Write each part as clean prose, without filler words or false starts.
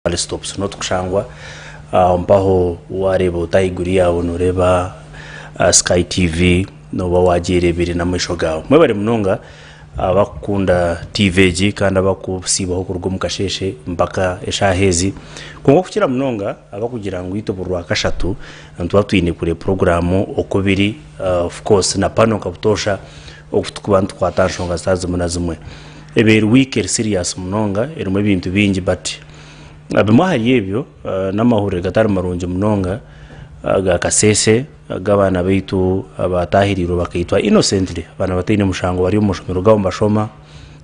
full stops not kushangwa mpaho wareba utayiguri yawo noreba Sky TV no bawagirebere na mwisho gawo mwe bari munonga abakunda TVG kandi abakusibaho kurwo mukasheshe mpaka eshahezi kongo kukira munonga abakugira ngo itoburwa kashatu ntwa twine kure programu Okubiri of course na pano kabutosha okutukubantu kwatanshonga stazi munazimwe ebe week serious munonga erimwe bintu bingi but abimahari yebyo n'amahure gatari marunje munonga ga kasese gabana beitu abatahiriro bakitwa innocently bana batine mushango bari umushomero gawo mbashoma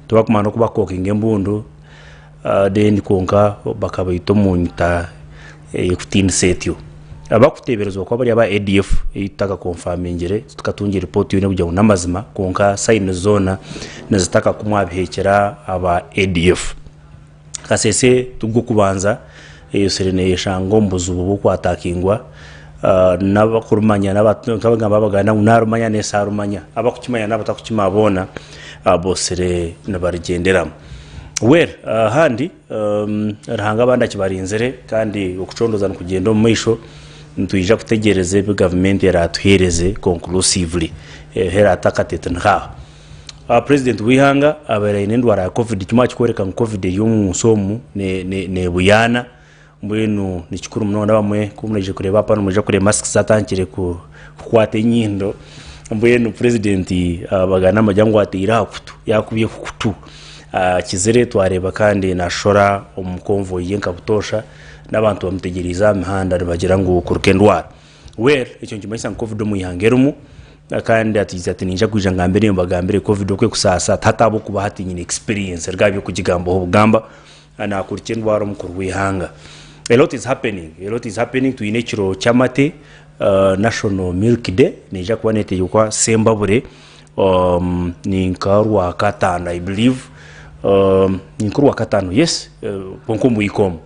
tubakumana kuba kokinga embundu then konka bakabaito munta ekutin setyo abakuteberezwa kwa bari aba ADF itaka confirmingire tukatungira report yone bujya namazima konka sign zona nazitaka kumwabihekera aba ADF kasese tugwo kubanza iyo serene yeshango mbuzubu kwatakingwa n'abakurumanya n'abagamba bagana narumanya nesarumanya abakukimanya n'abatakukimabona abosere nabarigenderamo handi rahanga banda kibarinzere kandi ukucondoza kugenda mu misho ntuyija kutegereze be government yaratuhereze conclusively hera atakatete nka president wihanga abereye ndwara ya covid kimwa kikoreka covid y'umusomu ne buyana mbwenu nikikuru muno bamwe kumurije kureba pano muje kure mask zatankire ku kwate nyindo mbwenu president bagana amajyango atira kutu yakubiye kutu kizere twareba kandi nashora umukonvoyi yenkabutosha n'abantu bamutegereza mihanda bagira ngo kurukendwara icyo kimanyisa covid mu ihangerumu kandi atiza ati ninja kwija ngambere mbagambere covid kwe kusasa tatabo kuba hatinyine experience rwabyo kugigambo ubugamba anakurikendwara mukuru wihanga. A lot is happening to inechiro chamate National Milk Day nija kwanete yukwa Sembabure ni nkarwa katano I believe ni nkarwa katano yes konkomu ikomo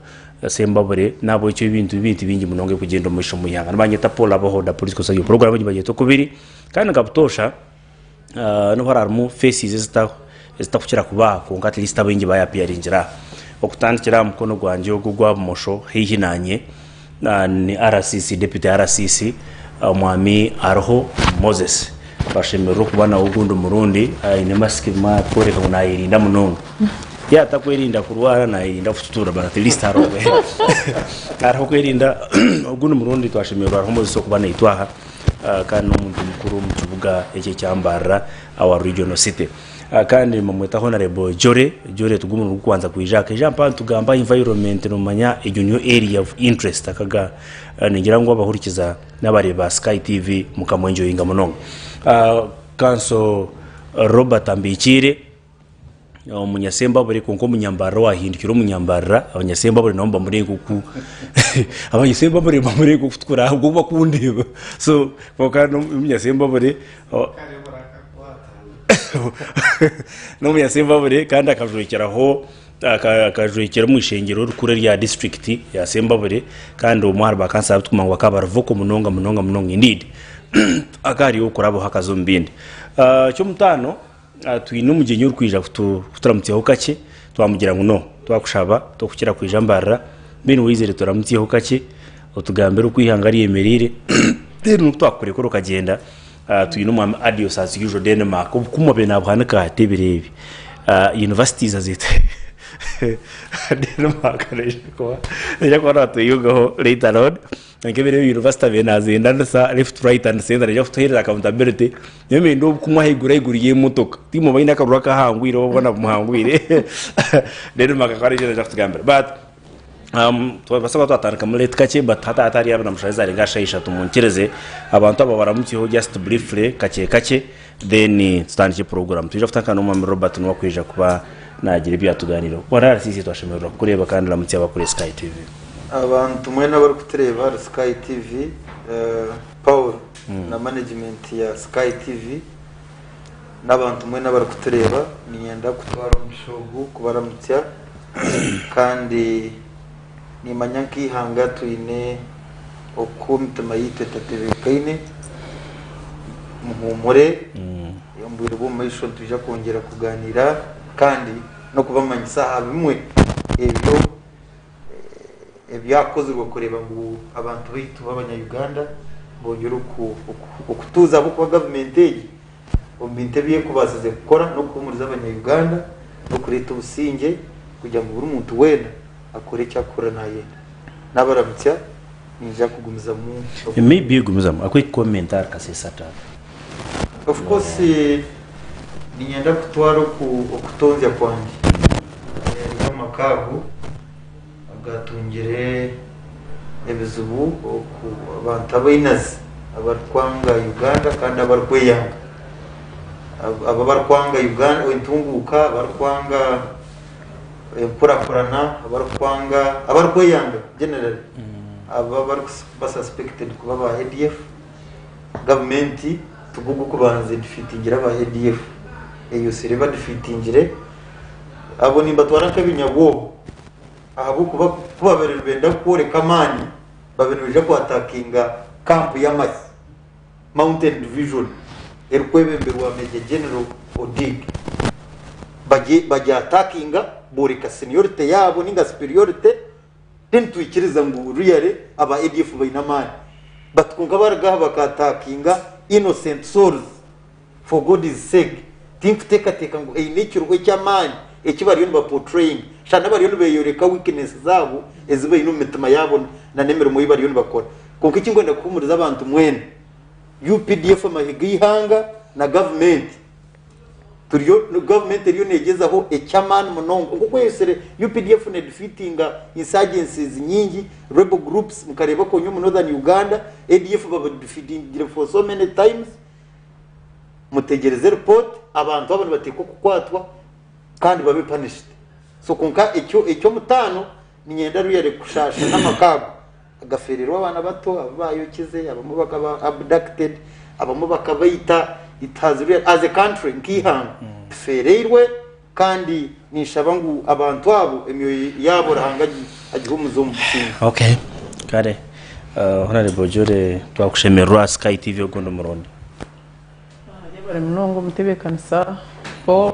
Sembabure nabo icyo bintu bingi munonge kugenda mu ishomo yanga nabanyeta Paul Abaho da political science program y'ibagito Okubiri kandi ngabutosha no hararmu faces zitakukira kuba konka at least abingi bayapiyaringira okutandikira mukono gwanje ogugwa mosho hihinanye ni RCC deputy RCC mwami Arho Moses bashimero kubana ugundo murundi ine maski ma koreka unayirinda munongo ya takwerinda kurwara na irinda futura but at least Arho kwerinda ugundo murundi twashimero Arho Moses okubana itwaha kandi umuntu mukuru mu kibuga eke cyambara our regional city kandi mamweta honorable Jore tugumuru kwanza kwijaka jampa tugamba environment no manya new area of interest akaga ningira ngo abahurikiza n'abari ba Sky TV mukamwenjo inga munongo kanso Robert Ambikire omunyasemba bari konko munyambaro wahindukira umunyambara abanyasemba bari nomba muri kuku abanyasemba bari muri kufutkura ahubwo bakundeba so kokano umunyasemba bari no muyasemba bure kandi akajurikiraho akajurikira mu ishengero rukure rya district ya Sembabure kandi umwari bakansa tukumangwa kabaruvuko munonga indeed akari ukurabo hakazombinde cyo mutano twine umugenyi urkwija kuturamutiyeho kake twamugira ngo no twakushaba tokukira kwijambara bene wizere turamutiyeho kake utugambira ukwihangariye merire rero twakure ko rukagenda tuyino mu adios as usual Denmark kuma bena abhanaka hatebirebi universities azite Denmark reko yako rato yugo later on ngebere university bena azenda sa left right and center ya futuhera accountability yeme ndo kumwa higuriye mutoka timo bayina karuraka hangwire babona muhangwire Denmark akarije ja kutugambira but twabasaba twatandika muri kace batata atari yabana mushaza renga shayisha tumunkereze abantu aba baramutiho just briefly kace then stand program tuje futaka no mama Robert no kwija kuba nagira ibyo atuganiro warara sisi twashimira kureba kandi ramutse abakuri Sky TV abantu mwe nabari kutureba Sky TV Paul na management ya Sky TV n'abantu mwe nabari kutureba niyenda kutwara umushogu kubaramutya kandi ni manyanki hanga tuine okumtama eyetekatekiire muhumure yombwira bo mayisho tuje kongera kuganira kandi no kubamanyisa abimwe ebyo ebyakozerwa kureba ngo abantu baitu b'abanyayuganda bongera okutuza abo kuba gavumenti egi omu bintu ebyekubasize kukora n'okuhumuriza abanyayuganda n'okureeta obusinge kugira ngo buri muntu wena akore ekyakukora nayenda n'abaramutsa ninja kugumizamu maybe yugumizamu akwiye komentar kasesata of course ninyenda kutwara okutonzya kwange amakago agatungire ebizibu abantu abainazi abarikwanga Uganda kandi abarikweyanga aba barikwanga Uganda entunguka abarikwanga empurakurana abarikweyanga generally aba bari suspected kuba ba ADF government tugugu kubanze defeatingira ba ADF eyo sireba defeatingire abo nimba twaranka binyabo ahabu kuba berenda kureka mani babenuje ku attackinga camp ya Mountain Division erkwebemberwa Major General Odig baje attackinga boreka seniority yabo ninga superiority twikiriza ngo really aba ADF bainamani batkunga baragaha bakatakinga innocent souls for God's sake teka ngo nature cy'amani ekibari yo portraying shana bari yo beyoreka weakness zabo ezibe ino mitima yabo na nemero mu bari yo bakora kuko iki ngo ndakumuriza abantu mwene UPDF mahigihanga na government turiyo government riyo negezaho ecyamani munongo kuko yesere UPDF ne defeatinga insurgencies nyingi rebel groups mukareba ko nyu northern Uganda ADF baba defeating for so many times mutegereze report abantu babone bateko kukwatwa kandi babe punished so kunka icyo mutano ninyenda ruyere kushasha n'amakago agafererwa abana bato abayokize abamo bakaba abducted abamo bakabayita itaziriye as a country nkihanga fererwe kandi nishaba ngo abantu abo emiyo yabo rahangaji agihumuzo mu kintu okay kare honorable Jore twakushemerwa Sky TV Uganda muronde yabare mnongo mutebekanisa Paul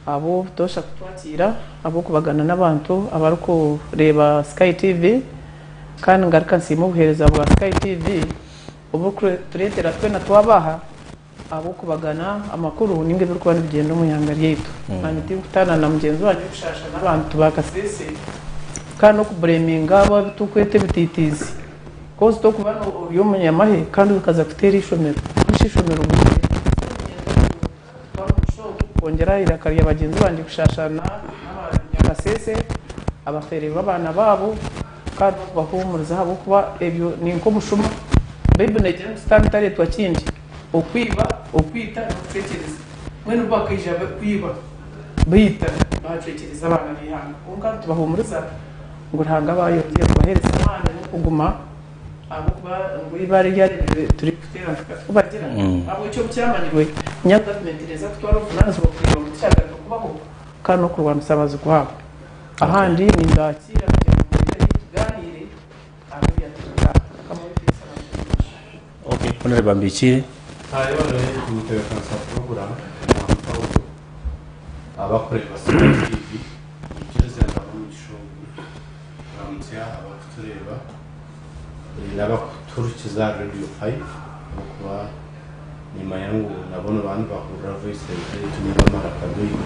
abo tosha kutwakira abo kubagana n'abantu abaruko reba Sky TV kandi ngaruka nsimo buhereza bwa Sky TV ubu turetera twe natwabaha abo kubagana amakuru nimwe biri kubana bigenda mu yangari yetu kandi kutana na mugenzi wanyu ushasha n'abantu bakasese kandi no kubreminga abo tukwete bititizi kozi to kubana uyo munyamahe kandi ukaza kutera ishomero kongera irakariya bagenzi bandi gushashana n'abanyakasese abaferero abana babo kandi bahumuriza habo kuba ebyo ninko mushuma bible negera standard twakindi okwiba okwita n'utekereza mwene bakije kwiba bita batekereza abana bihanga kunga tubahumuriza ngo ntanga bayongeye kubahereza amana no kuguma abo kuba ngo ibari yari turi kutera tukabagira abo cyo cyamanyirwe nyagavumenti neza twaro finance bakwiye mu cyaka kubaho kandi no kurwana sabazi kwabo ahandi ni ndakira kugira ngo tuganire abo yatuka kamufisa okay honorable Bambikire hariho rero kumutekanisa program abakorera TV ikireze ndabumisho ramutya abakutureba n'abakuturikiza radio 5 kuba nyuma yangu nabona abantu bahura voice tunyuma marakadoyi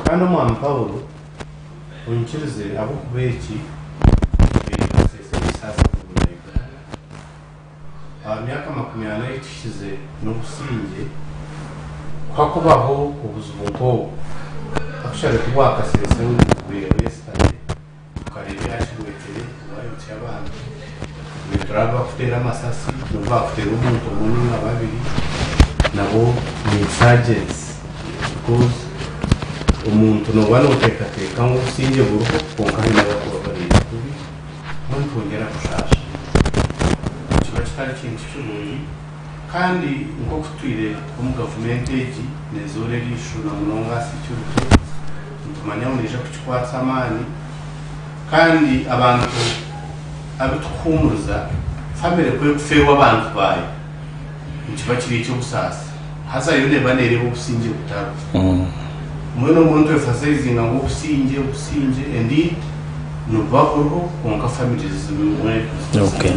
kandi mu Paul unkirize abo kubeki sasa myaka 20 ishize n'ubusinge kwa kubaho ubuzima bwo akushaka kubaka sese n'ubwire westane ukarebe hashibwetere bayotse abantu bitraba kutera amasasi nuva kutera umuntu munini ababiri nabo ni insurgents because umuntu no bano utekateka ngo usinge buruko konka n'abakuru bari kubi muntu ngera kushasha ikintu cy'ubundi kandi ngo kutwire mu government egi nezore lishuna munonga security ntumanya uneje kucyatsa amani kandi abantu abituhumuza family kwe kufewa abantu baye ntiba kiri cyo gusasa haza yone banere ubusinge butaro mwe no muntu efasizinga ngo ubusinge indeed nubaho konka families zimwe Okay.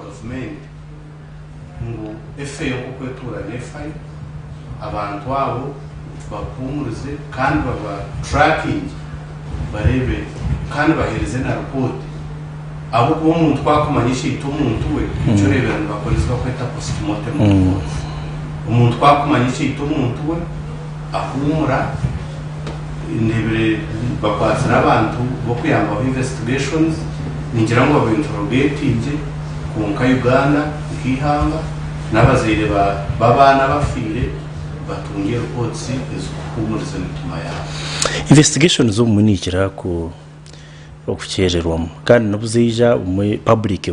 government ngo efe yo kwetura nefayo abantu abo bapumurize kandi baba tracking barebe kandi bahereze na report abo kuba umuntu twakumanyisha ito umuntu we icyo rebera bakorizwa kweta postmortem umuntu twakumanyisha ito umuntu we ahumura indebere bakwazana abantu bo kuyamba investigations ningira ngo babinterrogating kunka Uganda nkihanga n'abazire babana bafire batungiye reports ezukumuriza n'ituma yabo investigations zo munikira ku okukyererwamu kandi nobuzija mu public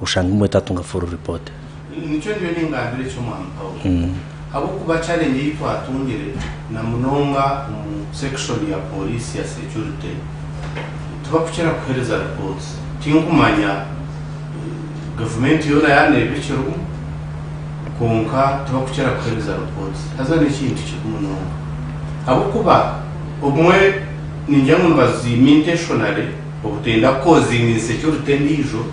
ushanga mu tatunga for report nicyo ndiyo ningambire cyo mwana Paul abo kuba challenge yitu atungire na munonga mu section ya police ya security tubakukira kuhereza reports tinkumanya government yona yanebekero konka tubakukira kuhereza reports hazane ikintu cy'umunonga abo kuba umwe ninjyango bazimi intentionally obutenda causing insecurity ndijo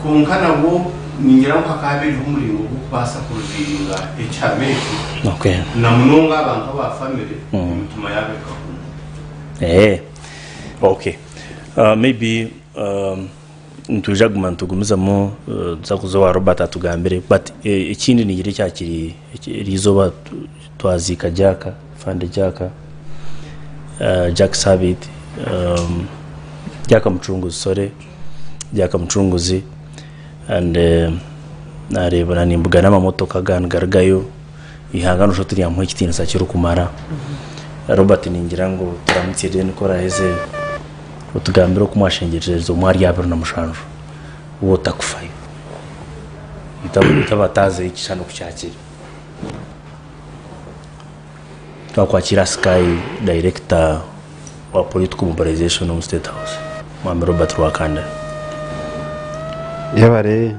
konka nabo ningira nkakabe umuringo gukubasa kuruzinga ecyameke okay na munonga abantu ba family mutuma yabeka okay maybe ntujaguma ntugumizamo zakuzo wa Robert atugambire but ikindi nigire cyakiri rizoba twazika jaka fande jaka Jack Sabit jaka mchunguzi jaka mchunguzi and narebana nimbuga n'amamotoka gangaragayo ihangano sho turi amwe kitino sakiro kumara Robert ningira ngo turamutse niko raheze utugambiro kumwashengerezo mwari yabero na mushanjo uwo takufayo itabataze ikishano kucyakira twakwakira Sky director wa political mobilization of State House Mwami Robert Wakanda yabare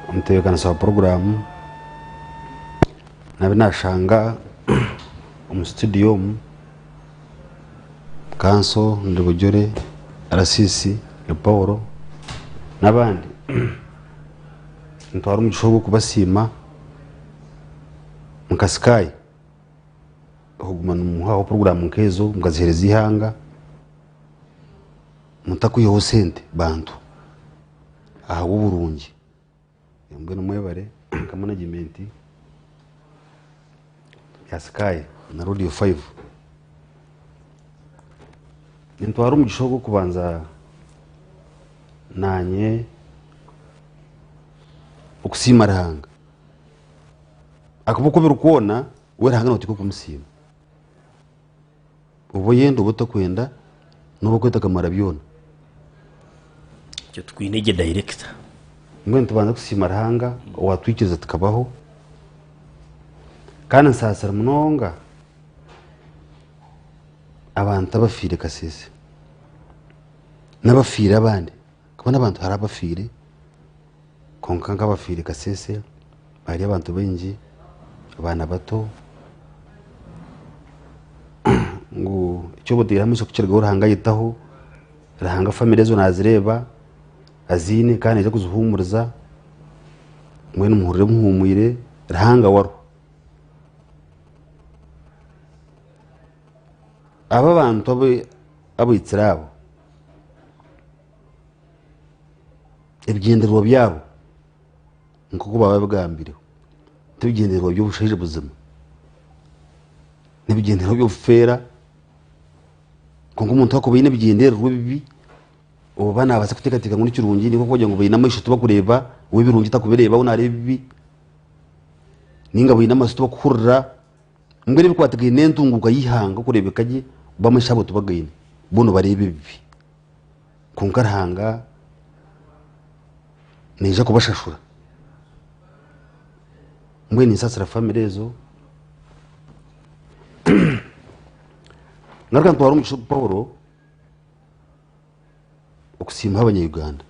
umuteyekana sa program nabinashanga studio kanso ndibujore arasisi le Paul nabandi ntwara umugishogo kubasima mukaskai hugumana umuhaho program nkezo mukazihereza ihanga mutakuyeho sente bantu aha uburungi yambwe n'umwebare ka management ya Sky na Radio 5 ntwara umugishogo kubanza nanye ukusima rahanga akabuko birukona we rahanga notiko kumusima ubo yendo butakwenda nubo kweta kamara byona cyo twinege director mwe tubanza kusima rahanga watwikiriza tukabaho kana nsasara munonga abantu abafire kasese n'abafire abandi kabona abantu hari abafire konka nk'abafire kasese bari abantu benji abana bato ngo icyo budira muso kucerwa urahanga yitaho rahanga family zo nazireba azine kandi je kuzuhumuriza mwe n'umuhurire muhumuyire rahanga waro aba bantu abitsirabo ibigenderwa byabo nkuko bababwambire tubigenderwa byo bushije buzima nibigenderwa byo fera kongo umuntu akubine bigenderwa bibi ubu bana baza kutekateka muri kirungi niko kujya ngo bayina amasho tubakureba we birungi takubireba unare bibi ninga bayina amaso tubakurra mbere bikwategeye nentunguka yihanga kurebekaje bamashabo tubagayine bono barebe bibi kunkarhanga neje kubashashura mbwe ni sasira family zo narkan twaro mu Paul okusima abanya Uganda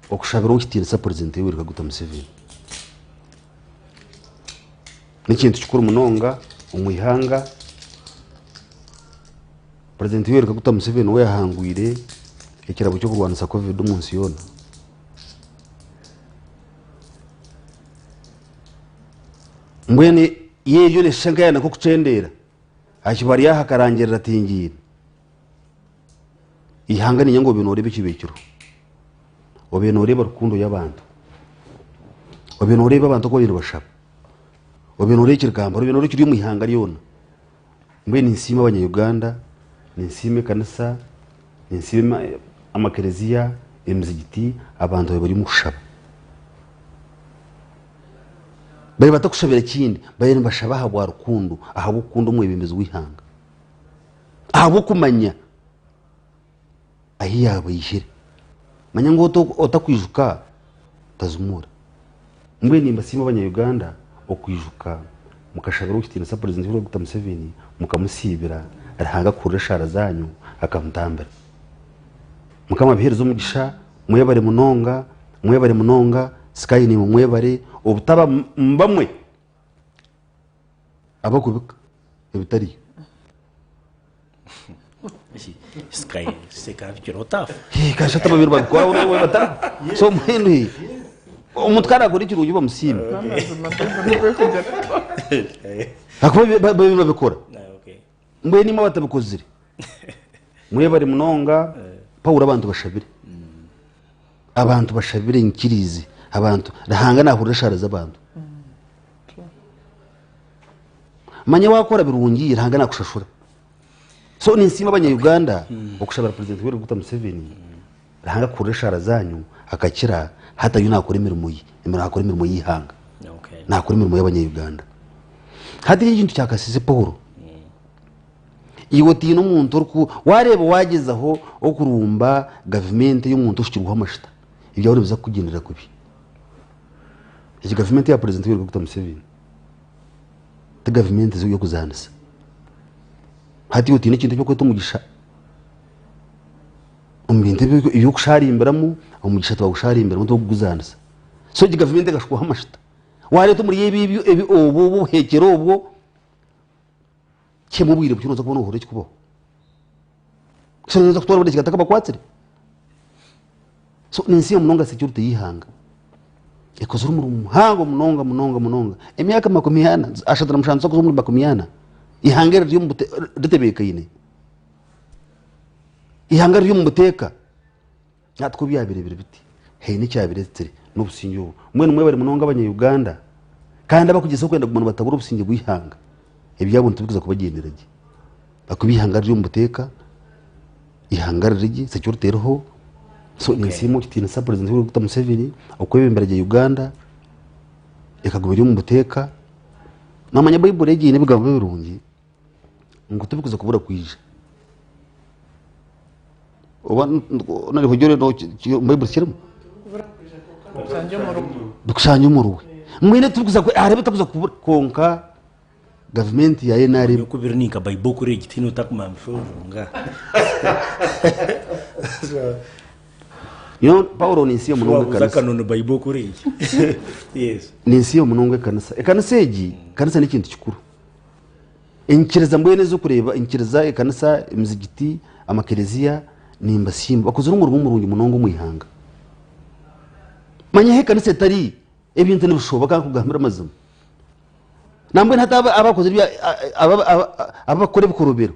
okushabira ukitira sa president yuri kaguta Museveni n'ikintu kikuru munonga umwihanga President Yoweri Kaguta Museveni we yahangwire ikirabo cyo kurwanisa covid umunsi yona mbwene yeyo ne shanka yana ko kucendera akibari yahakarangirira atingira ihanga ni nyango bintu urebe kibekiro obintu urebe rukundo y'abantu obintu urebe abantu ko bintu bashaba obintu urebe kirgamba obintu urebe kiri mu ihanga ryona mbwene insima abanya-Uganda ninsime kanisa ninsime amakereziya emizigiti abantu bari mu kushaba bari batakushabira kindi bari bashaba habwa rukundo ahabo kundo mu ibimbezo wihanga ahabo kumanya ahiya bayishire manya ngo otakwijuka tazumura mbwe nimba sima abanya-Uganda okwijuka mukashabira ukitina sa President Yoweri Kaguta Museveni mukamusibira arahanga kurira shara zanyu akamutambira mukama biherezo umugisha mwebare munonga sky ni mwebare obutaba mbamwe abakubika ebitari sky seka kirotaf kasha tababiri bakora we batara so mwenu umutwara kuri kirugi bamusima akaba babikora mbwe nima batabikozire mwebare munonga Paul abantu bashabire inkirizi abantu rahanga nahurira shara z'abantu manya wakora birungi rahanga nakushashura so ninsima abanya-Uganda okushabira President Yoweri Kaguta Museveni rahanga kurira shara zanyu akakira hata yunakora imirimo yihanga nakora imirimo y'abanya-Uganda hadi ikintu cyakasize Paul iwoti n'umuntu ruku wareba wagezaho okurumba government y'umuntu ushikirwa amashita ibyo ari biza kugendera kubi iki government ya President Yoweri Kaguta Museveni the government zo yo kuzanisa hati iwoti n'ikintu cyo kwita umugisha umbinte iyo kusharimberamo umugisha twagusharimberamo to kuzanisa so iki government gashukwa amashita wareta muri yebi obo hekero obwo chemubwire bucuruza kubona uhore kikubaho soneza kutwara buri kigataka bakwatsire so ninsiyo munonga security yihanga ekozuru mu muhango munonga emyaka 100 ashadra mushanzo ko muri 100 ihangere ryo mutebeka yine ihangere ryo muteka natwo byabirebire biti he ni cyabiretsire n'ubusinyo mwene bari munonga abanya-Uganda kandi abakugeza kwenda kumuntu batabura ubusinge bwihanga ibyabuntu tubiza kubagenderage bakubihanga ryo muteka ihangara rigi security roho so nisimo kitina sa President Yoweri Kaguta Museveni okwebemberaje Uganda ekagubira mu muteka namanya Bible regi ne bigambo birungi ngo tubikuza kubura kwije oba nari hojore no Bible kirimo dukusanya umuruwe mwene tubikuza ko arebe takuza kubura konka government ya NRM Okubiri ni Bible kuri gitino takuma mshonga Paulo ninsiyo munonga kanisa zakano Bible kuri yes ninsiyo munonga kanisa egi kanisa ni kintu kikuru inkireza mbwene zo kureba inkireza kanisa imizigiti amakereziya nimba simba bakozuru ngo rumurungi munongo mwihanga manya he kanisa tari ebintu nibushoboka kugambira amazima nambwe ntata abakoze bya abakore bukorobero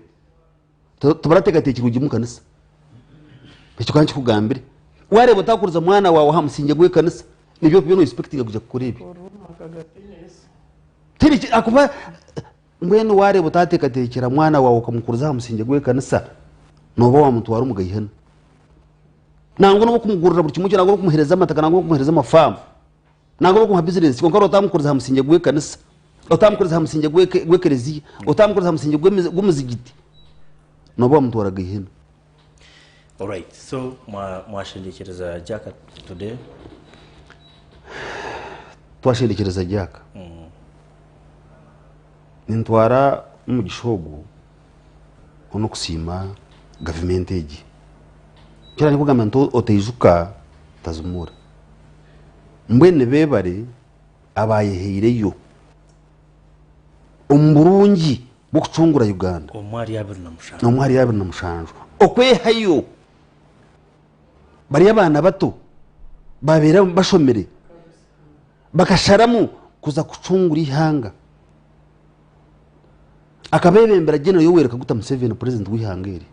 tubarategatekira ugiye mu kanisa icyo kanki kugambire wareba utakuruza mwana wawe hamusinge gwe kanisa nibyo byo no expecting kuja kukorebe tiri akuba mwene wareba utategatekira mwana wawe ukamukuruza hamusinge gwe kanisa noba wa muntu wari umugayihana nango no kumugurira buri kimwe nango no kumuhereza amataka nango no kumuhereza amafamu nango no kumuha business ko utamukuruza hamusinge gwe kanisa utamukuruza hamusinge gwe kereziya utamukuruza hamusinge gwe muzigiti noba wa muntu waragayihana. All right, so mwashendekereza jaka today twashendekereza jaka nintwara mu gishogo ono kusima government egi kira niko gamanto otejuka tazumura mbwene bebare abayehereyo omburungi bwo kucungura Uganda omwari yabiri na mushanga n'omwari yabiri na mushanju okwehayo bari abana bato babera bashomere bakasharamu kuza kucungura ihanga akabebembera General Yoweri Kaguta Museveni president w'ihanga iri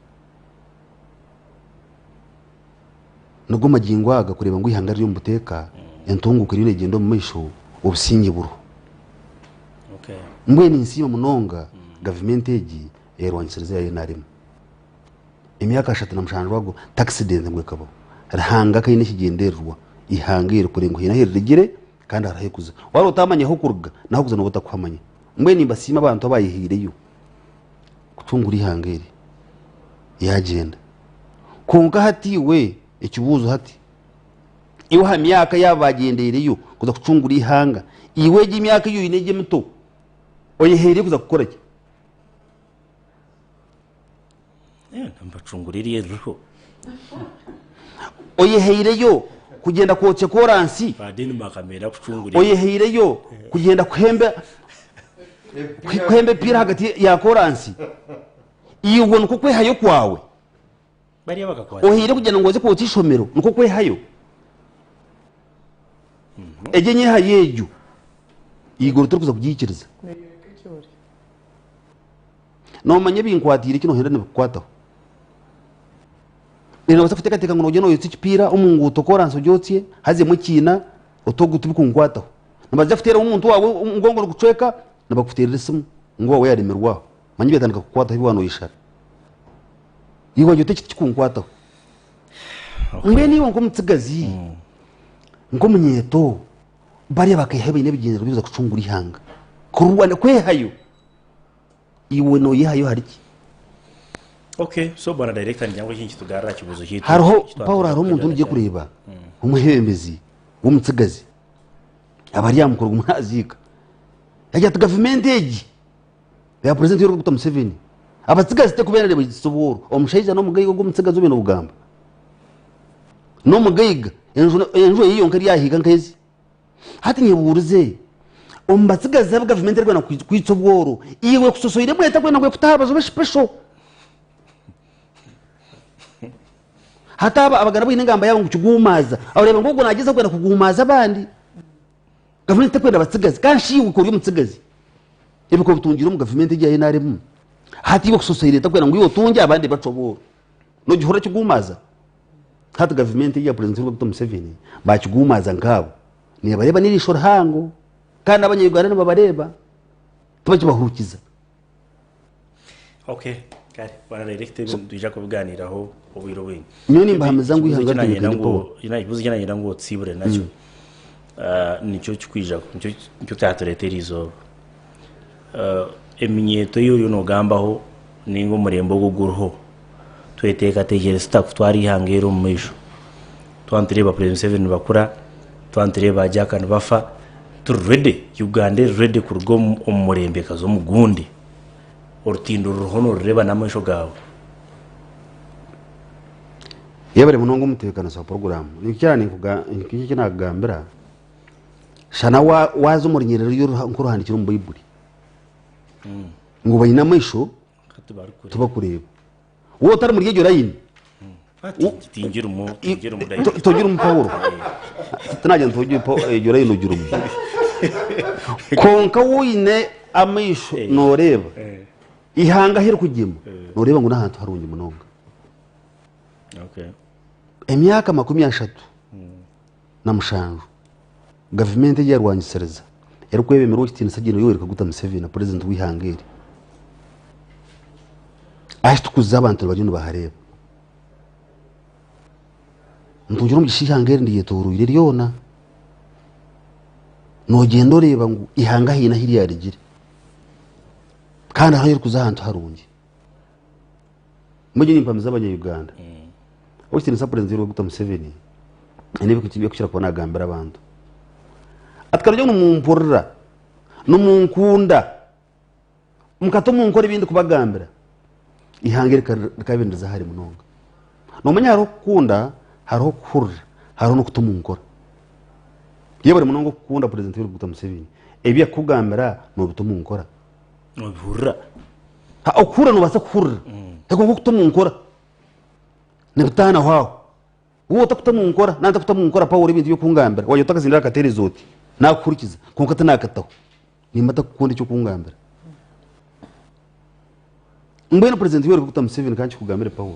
nubwo magingo aga kureba ngo ihanga ryo mbuteka entunguko rine gendo mu misho obusinge buru mbwe ni nsima munonga government egi erwanyisereza yayo narimo emyaka 3 na mushanju wago accident ngwe kabo rahanga kayine kigenderwa ihangire kurengo hina hirigire kandi arahekuza wari utamanye ho kuruga naho kuza no butakwamanye mbwe ni basima abantu abayihireyo kucungura ihangire yagenda konka hatiwe ikibuzo hati iwe ha myaka yabagendereyo kuza kucungura ihanga iwe y'imyaka yo inege mito oyihere kuza gukora ki mbacunguririye ruho oyihereyo kugenda koce koransi badeni makamera kucungurira oyihereyo kugenda kwembe pira hagati ya koransi iwe nuko kwehayo kwawe bari abakakwata oyihere kugenda ngoze koce ishomero nuko kwehayo eje nyeha yeju igoro turi kuza kugikiriza no manye binkwatire kino henda nebukwataho rero basa kutekateka ngo nogeno yitsi kipira umunguto koranso jotsie haze mukina otogutu bikunkwataho nabaza futera umuntu wawe ngongo gucweka nabakufuterera simu ngo wawe yaremerwa manye betandika kukwataho ibwano yishara yiwa jote kikunkwataho mbe niwo ngo mutsigazi ngo munyeto bari bakihebe nebigendero biza kucungura ihanga kurwana kwehayo iwe no yihayo hariki so bwana director nyango kinki tugarara kibuzo hitu hariho Paul hariho umuntu ugiye kureba umuhembezi w'umutsigazi abari yamukorwa umazika yajya tu government egi ya president y'u Rwanda Museveni abatsigazi te kubera reba isoboro omushaija no mugayigo gumutsigazi ubeno bugamba no mugayiga enjo yiyonka yahiga nkezi hati nyeburuze ombatsigazi aba government rwana kwitsoboro iwe kusosoire bweta kwena kwe kutabazo bespecial hataba abagana bwine ngamba yabo ngucugumaza aureba ngo nagize kwenda kugumaza abandi government tekwenda batsigazi kanshiwe ko umutsigazi ibiko butungira mu government igiye narimo hati ibo kusosoire takwenda ngo iyo tunje abandi bacoboro no gihora kigumaza hati government ya president w'u Rwanda Museveni bakigumaza ngabo ni abareba nirishora hango kandi abanyarwanda n'ababareba tubakibahurukiza kare bwana director duja kubiganiraho ubiro wenye niyo nimba hamaza ngo ihangane ibuze kinanye ngo tsibure nacyo nicyo cykwija nicyo cyatureterizo eminyeto yo no gambaho ningo murembo guguruho twetekatekiire staff twari ihangero mu misho twantireba president 7 bakura twantireba jakana bafa turede Uganda ready kurgo omurembe kazo mugundi orutindo ruhono rureba namasho gawe yebare munongo umutekano sa program nicyane kuga iki kinagambira shana wazo murinyerero y'uruhandikira mu Bible ngo bayina amasho tubakureba wo utari muri iryo layini tingira mu togira mu Paulo tanaje ntogira iryo layini ugira mu konka wine amasho noreba ihanga hero kugima noreba ngo nahantu harungi munonga emyaka 30 na mushanju government yarwanyisereza yarukwebemera ukitini sagino Yoweri Kaguta Museveni na president w'ihangeri ashitukuza abantu bajino bahareba ntungira mu gishihangeri ndiye toruire ryona nogendo reba ngo ihanga hina hiri yarigire kandi aho kuza ahantu harungi mujye nimpamiza abanya-Uganda ukitini sa president w'u Rwanda Museveni niba kukibiye kushira kubona agambira abantu atkaryo n'umumporra n'umunkunda mukato munkora ibindi kubagambira ihangire kabindiriza hari munonga no manya haro kunda haro kurra haro no kutumunkora yebare munongo kunda president w'u Rwanda Museveni ebiya kugambira no butumunkora Obihurra. Ha okura no basa kurra. Ego ngokutuma unkora. Nebutana hwaho. Uwo takutama unkora, nanta kutama unkora Paul ibintu byo kungambira. Wayo takazindira katere zoti. Nakurikiza. Konkata nakataho. Nimata kukundi cyo kungambira. Mbena president wero kutama Museveni kanchi kugambira Paul.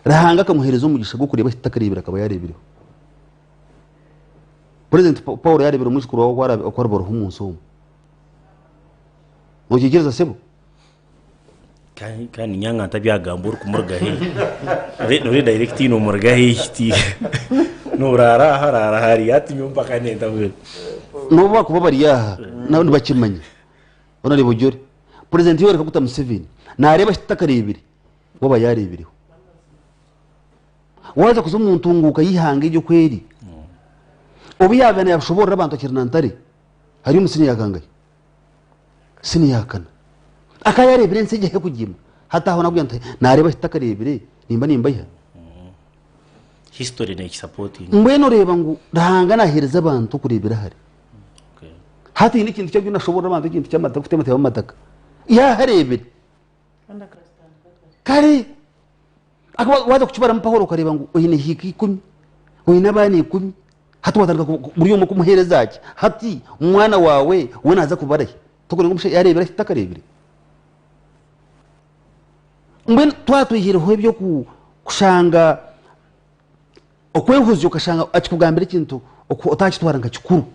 Rahanga kamuherezo umugisha gwo kureba kitakarebera akaba yarebireho. President Paul yarebera umushikuru wawo kwara boro humunso. Mukigeza sebo. Kandi nyanga ntabyagambura kumurga he. Nuri direct no murga he hiti. Nurara harara hari ati nyumba kanenda we. No bakuba bari yaha nabandi bakimanye. Ona rebo jore. President yore kakuta Museveni. Nareba kitakarebere. Woba yarebireho. Waza kuzumuntu nguka yihange ryo kweri. Obiyabana yashobora abantu akirnantare. Hari umusini yagangaye. Sini yakana. Akayarebere nsije he kugima. Hata aho nabwiye nti nareba kitakarebere nimba ya. History ne supporting. Mbweno reba ngo rahanga nahereza abantu kurebera hari. Okay. Hati ni kintu cyo nashobora abantu kintu cy'amata kutemata y'amataka. Ya harebere. Kare akaba waza kuchibara mpahoro kareba ngo oyine hiki 10 oyine bani 10 hatu watanga buri yo kumuhereza aki hati umwana wawe wonaza kubaraye tokore ngumshe yarebera kitakarebere mbene twatwihira ho ibyo kushanga okwehuzo kashanga akikugambira ikintu otakitwara ngakikuru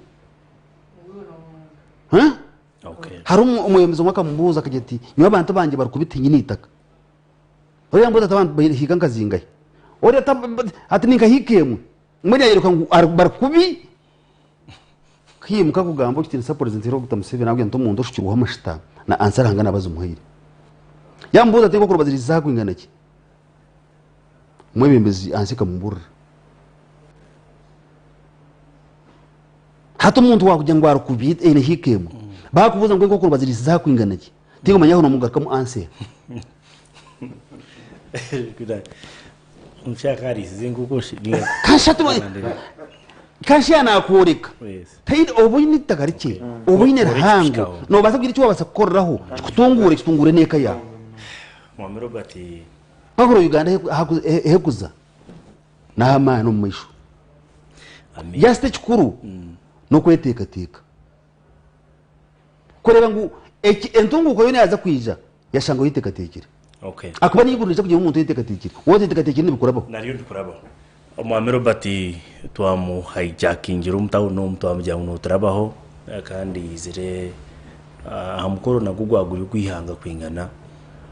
Okay. Hari umuyobozi mwaka mbuza akageti niba abantu banje bari kubitinya nitaka Oya mboza tabantu bahika nkazingaye. Oya ati ninka hikemu. Mwenya yeruka ngo barkubi. Kimuka kugambo kitini sa president ro guta Museveni nabwo nto muntu ushukiruha amashita na ansara hangana bazo muhire. Yambuza tengo ko baziriza kwingana ki. Mwebembezi ansika mbura. Hato muntu wakujya ngo arkubi ene hikemu. Bakubuza ngo ko baziriza kwingana ki. Tingo manyaho no mugaruka mu answer. Kudai. Umshakari zingu koshi. Kashatu Kashi na kuorika. Taid obuyini tagariki. Obuyini hango. No basa kugira icyo babasa korraho. Kitungure neka ya. Mwamiro bati. Bagoro Uganda hekuza. Na ama no mwisho. Yaste chikuru. No kweteka. Kureba ngo entungu ko yone aza kwija. Yashango yitekatekire. Okay. Akuba nigurije kugira umuntu yitekatekire. Wote yitekatekire nibikurabaho. Nariyo ndikurabaho. Omwamiro bati twamu hijackingira umutaho no mutwamujyana no turabaho kandi zire hamukoro nagugwaguri kwihanga kwingana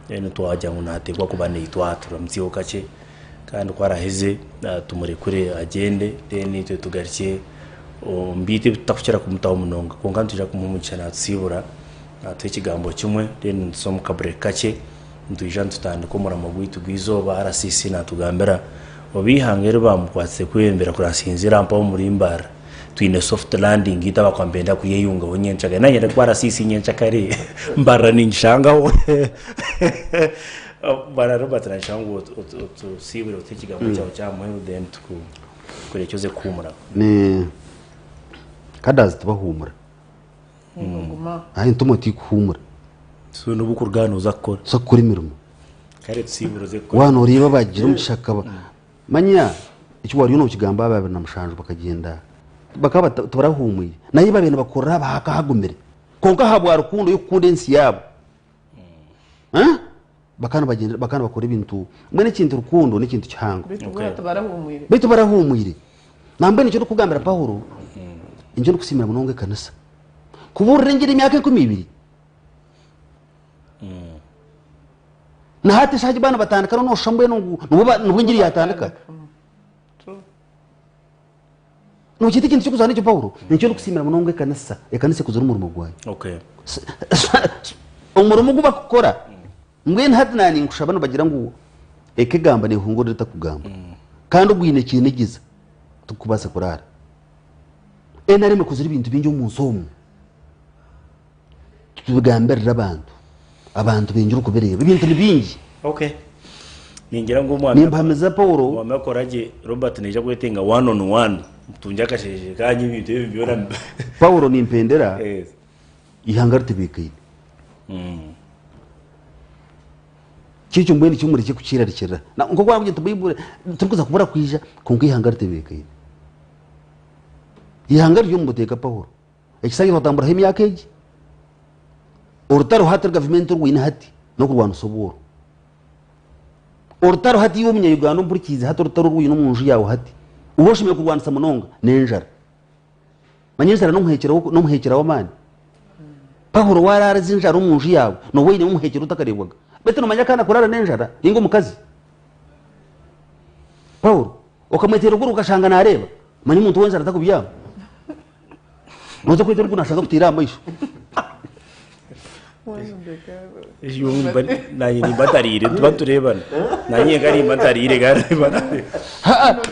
ene twajya ngo nategwa kubane itwatura mtsiyo kace kandi kwaraheze tumurekure agende deni twe tugarike mbite takukira kumutaho munonga konka tujya kumumucana tsibura atwekigambo kimwe deni som kabre kace ntujya tutandiko muramagwi tugwizoba arasisi natugambera obihangere bamukwatse kwembera kurasinzira mpa muri mbara twine soft landing itaba kwambenda kuyeyunga onyenchaga nanye kwara sisi nyenchakare mbara ninshanga ho bara Robert Ranshango to siwe utekigambo cyawo cyamwe then kurechoze kumura ne kadazi tubahumura ayi ntumoti kuhumura so nubukurgano uzakora so kuri mirumo kare tsiburoze ko wano riba bagira umushaka manya icyo wari no kigamba ababe namushanjwe bakagenda bakaba turahumuye nayo babene bakora bakahagumire konka habwa rukundo yukundensi yabo bakana bagenda bakana bakora ibintu mwene kintu rukundo n'ikintu cyango bitu barahumuye nambe nicyo kugambira Paulo injo kusimira munonge kanisa kuburira ngiri imyaka 12 na hati shaji bana batandika no shambwe no ngiri yatandika no kiti kintu cyukuzana cyo Paulo nicyo kusimira munonge kanisa ekanise kuzura umurimo gwaye okay umurimo guba gukora mwene hati nani ngushaba no bagira ngo ekegamba ne hungura ritakugamba kandi ugwine kinegiza tukubasa kurara enarime kuzira ibintu binjo munsomo tubigambira abantu benjuru kubereba ibintu nibingi okay ningira ngo umwana nimpameza Paulo wamakoraje Robert neja kwetenga 1 on 1 tunja kasheje kanye ibintu byora Paulo nimpendera ihanga ritebekeye Cyo mbweni cyumuri cyo kucirarikira na ngo kwabye tubibure turikuza kubura kwija kongo ihangara tebeke ihangara ryo muteka Paul ekisagi batambura hemyaka eji orutaro hatar government rwina hati no kurwana soboro orutaro hati yo munya Uganda mpurikize hato orutaro rwino munju yawo hati uboshime kurwana samunonga nenjara manyesera no muhekera wa mani Paul warara zinjara umunju yawo no weyine umuhekera utakarebwaga bete no manyakana kurara nenjara ingo mukazi Paul ukamwetera guru ukashanga nareba mani muntu wenjara atakubyama noza kwetera kunashaka kutira amaisho nanyi ni batarire tuba turebana nanyi ngari batarire gari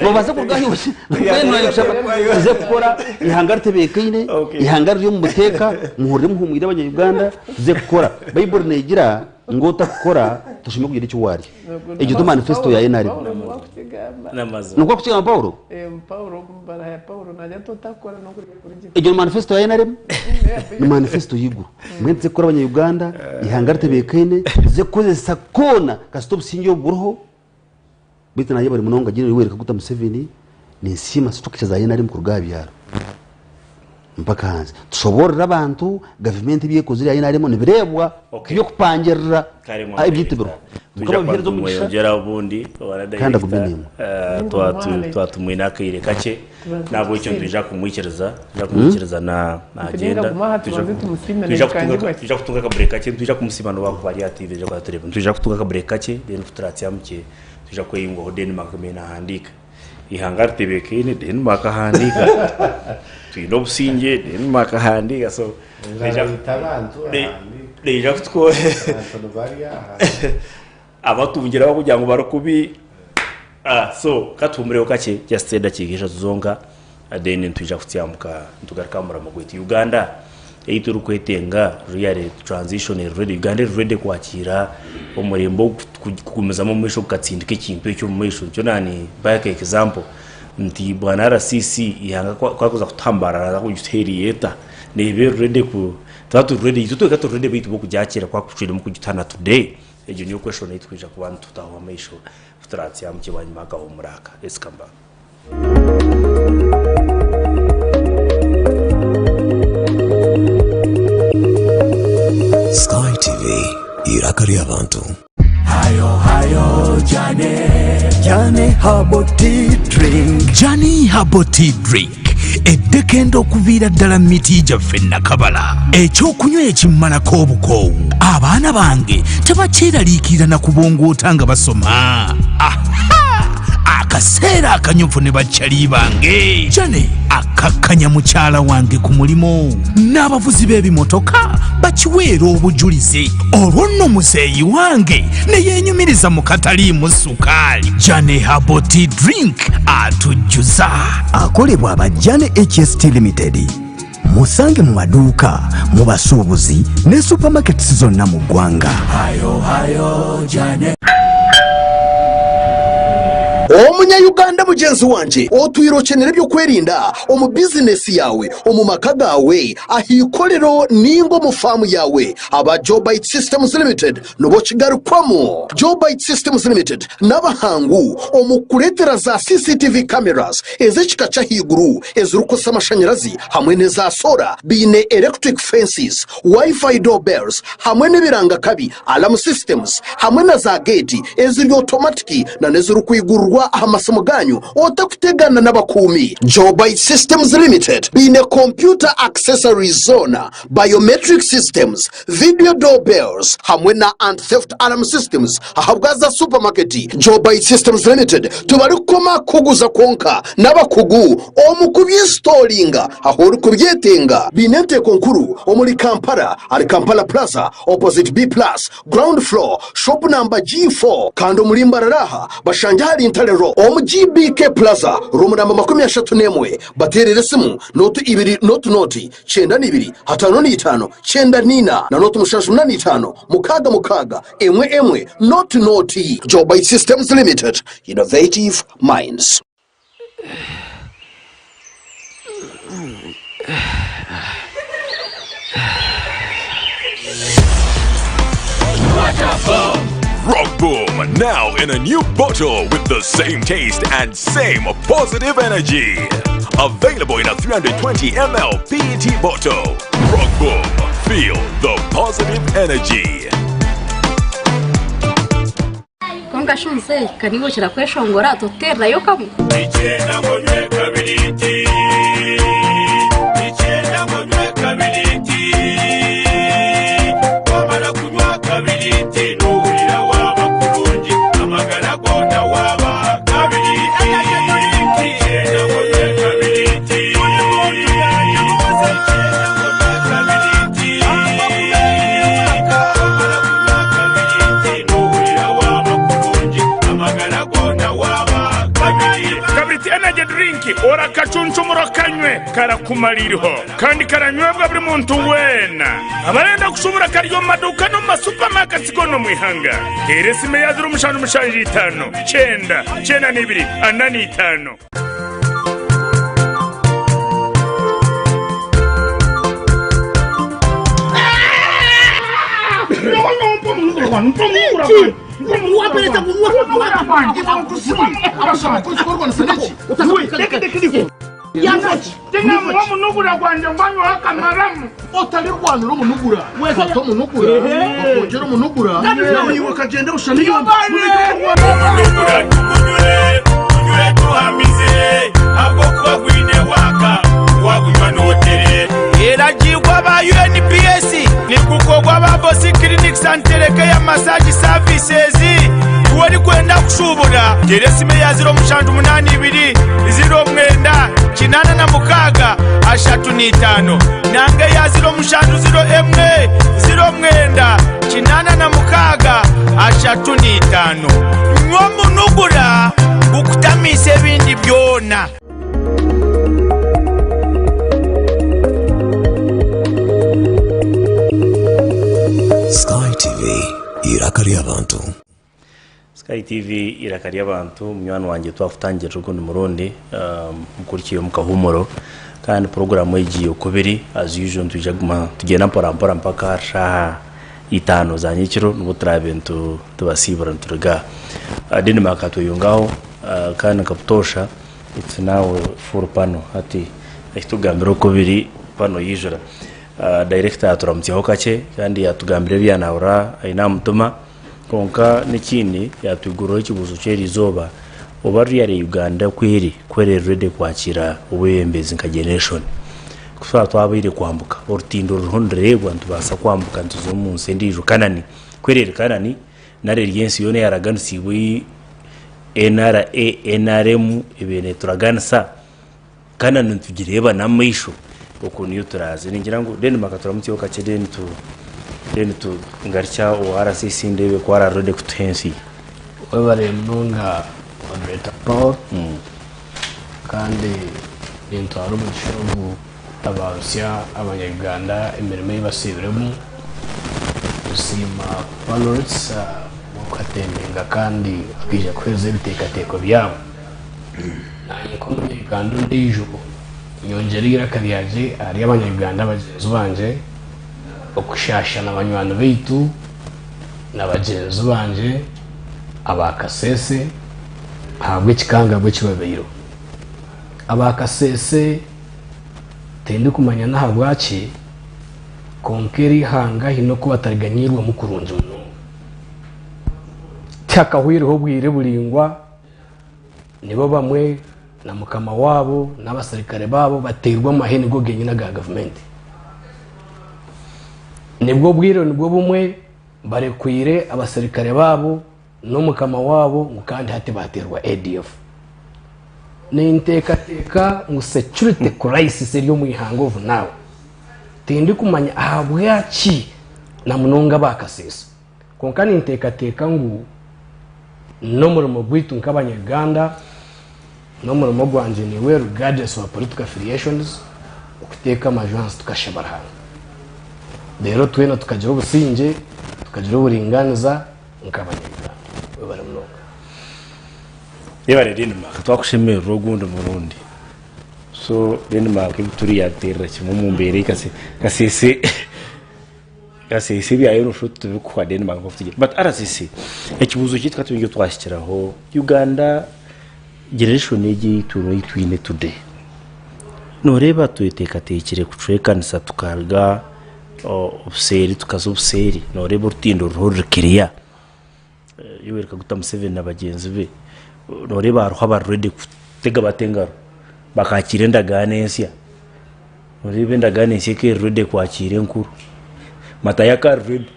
babaza kurgahi wose ze gukora ihangara tebekine ihangara ryo muteka muhurire muhumwire abanya-Uganda ze gukora Bible negira ngo takora tushime kugira icyo wari ejyo manifesto ya NRM nuko kukiga Paul mbara Paul najya tutakora no kuri ejyo manifesto ya NRM ni manifesto yiguru mwenze kora abanya-Uganda ihangara tebekine ze kozesa kona ka stop sinjo buroho bita naye bari munonga gire wereka guta Museveni ni nsima situkiza za NRM kurgabyara mpaka hanze tusoborera abantu government byekozira NRM nibirebwa byo kupangerera ibyitibiro mukaba biherezo muyongera ubundi kanda kubenema twatumwina kaire kake nabo icyo twija kumwikiriza na agenda twija kutunga ka break kake twija kumusibano bako bari active je kwa telefone twija kutunga ka break kake then futuratya muke twija kweyingo hodeni makamena handika ihangara tebekene then makahandika twino businge then makahandika so deja kutko abatungira bakujya ngo barukubi so katumureo kake just said kigisha tuzonga then twija kutyamuka ntugarukamura mugwiti Uganda eituru kwetenga real transition ready Uganda ready kwakira umurembo kukumezamo mwisho katsindike kintu cyo mwisho cyo nani back example nti bwana RCC ihanga kwakuza kutambara na kujiteriyeta nebe ready ku tatu ready tuto gato ready bitu bwo kujakira kwa kucira mu kugitana today ejo niyo question itwija ku bantu tutaho mwisho futrati ya mukibanye maka ho muraka esikamba Sky TV irakari abantu hayo jane habo tea drink jani habo tea drink eddekendo okuvira ddala miti gyaffe nakabala ekyokunywa ekimmalako obukoowu abaana bange tebakyeraliikirira na kubongoota nga basoma akaseera akanyuvu ne bakyali bange jane akakkanya mukyala wange ku mulimu n'abavuzi b'ebimotoka bakiweera obujulizi olwo nno muzeeyi wange ne yeenyumiriza mu kataliimu sukaali jane habo tea drink atujjuza akolebwa aba Jane HST Limited musange mu maduuka mu basuubuzi ne supermarkets zonna mu ggwanga hayo jane Uganda mugenzi wanje otuyirokenera byo kwerinda omu business yawe omu maka gawe ahikolero ningo mu farm yawe aba Jobite Systems Limited nobo kigarukwamo Jobite Systems Limited n'abahangu omu kuletera za CCTV cameras ezekika kya higuru ezirukosa amashanyarazi hamwe neza solar bine electric fences wifi doorbells hamwe n'ebiranga kabi alarm systems hamwe na za gate eziri automatic na nezirukwigurwa amasomo ganyu otakutegana n'abakuumi Jobite Systems Limited bine computer accessories zone biometric systems video doorbells hamwe na anti-theft alarm systems ahabwaza supermarket Jobite Systems Limited tubarikoma kuguza konka n'abakugu omukubi installinga aho uri kubyetenga binente konkuru omuli Kampala ari Kampala Plaza opposite B Plus ground floor shop number G4 kandi omuli Mbararaha bashanja hari intalero omu GBK Plaza room number 31 baterere simu notu 2 notu noti 92 55 94 na notu 85 mukaga emwe notu noti Jobite Systems Limited, innovative minds. Rock Boom, now in a new bottle with the same taste and same positive energy. Available in a 320 ml PET bottle. Rock Boom, feel the positive energy. Konga shunse kaniwo chira kweshongora totera yokamu. Ichenda monywe kabiriti. Ichenda monywe kabiriti. Wamala kunywa kabiriti nuhurira waba kurungi amagara gona waba kabiriti. Ichenda monywe kabiriti. Ora kachunchumuro kanywe karakumaliriho kandi karanywebwa buri muntu wena abarenda kushubura kariyo maduka no masupermarket kono mwihanga eresime yazira umushanje umushanje 5 9 2 8 5 Wapeleta kunua kwa bangi kwa kusima abashaka kuzikorwa saneki yanati tena mu nugura kwanje mbanyo akamaramu otali rwaniro mu nugura weka to mu nugura okongera mu nugura nawe wakagenda ushaniyo Nugura tukunyure tuhamize abo kuba gwine waka wagunywa notere eragirwa ba UNPS ni kukogwa ba Bosi Clinic Santereke ya massage services wari kwenda kushubura geresime ya 082 0 kinana na mukaga 35 nange ya 0 kinana na mukaga 35 nwo munugura gukutamise bindi byona. Sky TV irakari abantu. Sky TV irakari abantu mwana wanje twafutangira rukundo murundi mukurikiye mukahumuro kandi program yigiye Okubiri as usual tujaguma tugenda mpora mpaka shaha 5 za nyikiro n'ubutarabentu tubasibura nturuga dini makato yungaho kandi kaputosha it's now for pano ati ekitugambira Okubiri pano yijura director aturamutiho kake kandi yatugambire byanaura aina mutuma konka n'ikindi yatuguro ikibuzo cyerizoba obari yari Uganda kwere ready kwakira ubuyembezi nka generation kufa twabire kwambuka orutindo ruhonderegwa ntubasa kwambuka ntuzo munsi ndijo kanani kwerere kanani nare riyensi yone yaraganisiwe NRA NRM ibene turaganisa kanani ntugireba namayisho ukuntu iyo turaze ningira ngo deni makaturamutse okache deni tu ngarcha o RCC ndebe kwa rarode kutensi webare mnonga moderator Paul kandi into arumugishogu abasya abanyarwanda imirimo y'ibasibiremo usima followers mukatendenga kandi akija kweze bitekateko byabo nanye komunyarwanda ndijo nyongerira kariyaje ari abanyarwanda bagenzi banje okushashana abanywana beitu n'abagenzi banje abakasese habwe kikanga bwe kibabeiro abakasese tende kumanya na habwachi konkeri hanga hino ko batariganyirwa mukurunje muno cyakahwire ho bwire buringwa nibo bamwe na mukama wabo n'abasirikare babo baterwa amahene go genyina ga government nibwo bwire nibwo bumwe barekwire abasirikare babo no mukama wabo mukandi hati baterwa ADF n'intekateka mu security crisis ryo mu ihangovu nawe tindi kumanya ahabwachi na munonga bakasesa konka n'intekateka ngu no murimo gwitu nk'abanyarwanda no murimo gwanje niwe regardless of political affiliations ukuteka amajance tukashabarana rero twena tukagira ubusinge tukagira uburinganiza nk'abanyarwanda bari munonga yebare Denmark twakushemera rogundo murundi so Denmark turi yaterera kimwe mu mbere kasese gasese byayo rushutu bikwa Denmark bafite but RCC ekibuzo kitwa tubinyo twashikiraho Uganda generation egi turo itwine today noreba tuyitekatekire kucwekanisa tukarga obuseri tukaza obuseri noreba urutindo ruhorikiriya yuwereka guta Museveni n'abagenzi be noreba aruha barede kutega batengaro bakakire ndaganensya noreba ndaganensya ke rede kwakire nkuru matayaka rede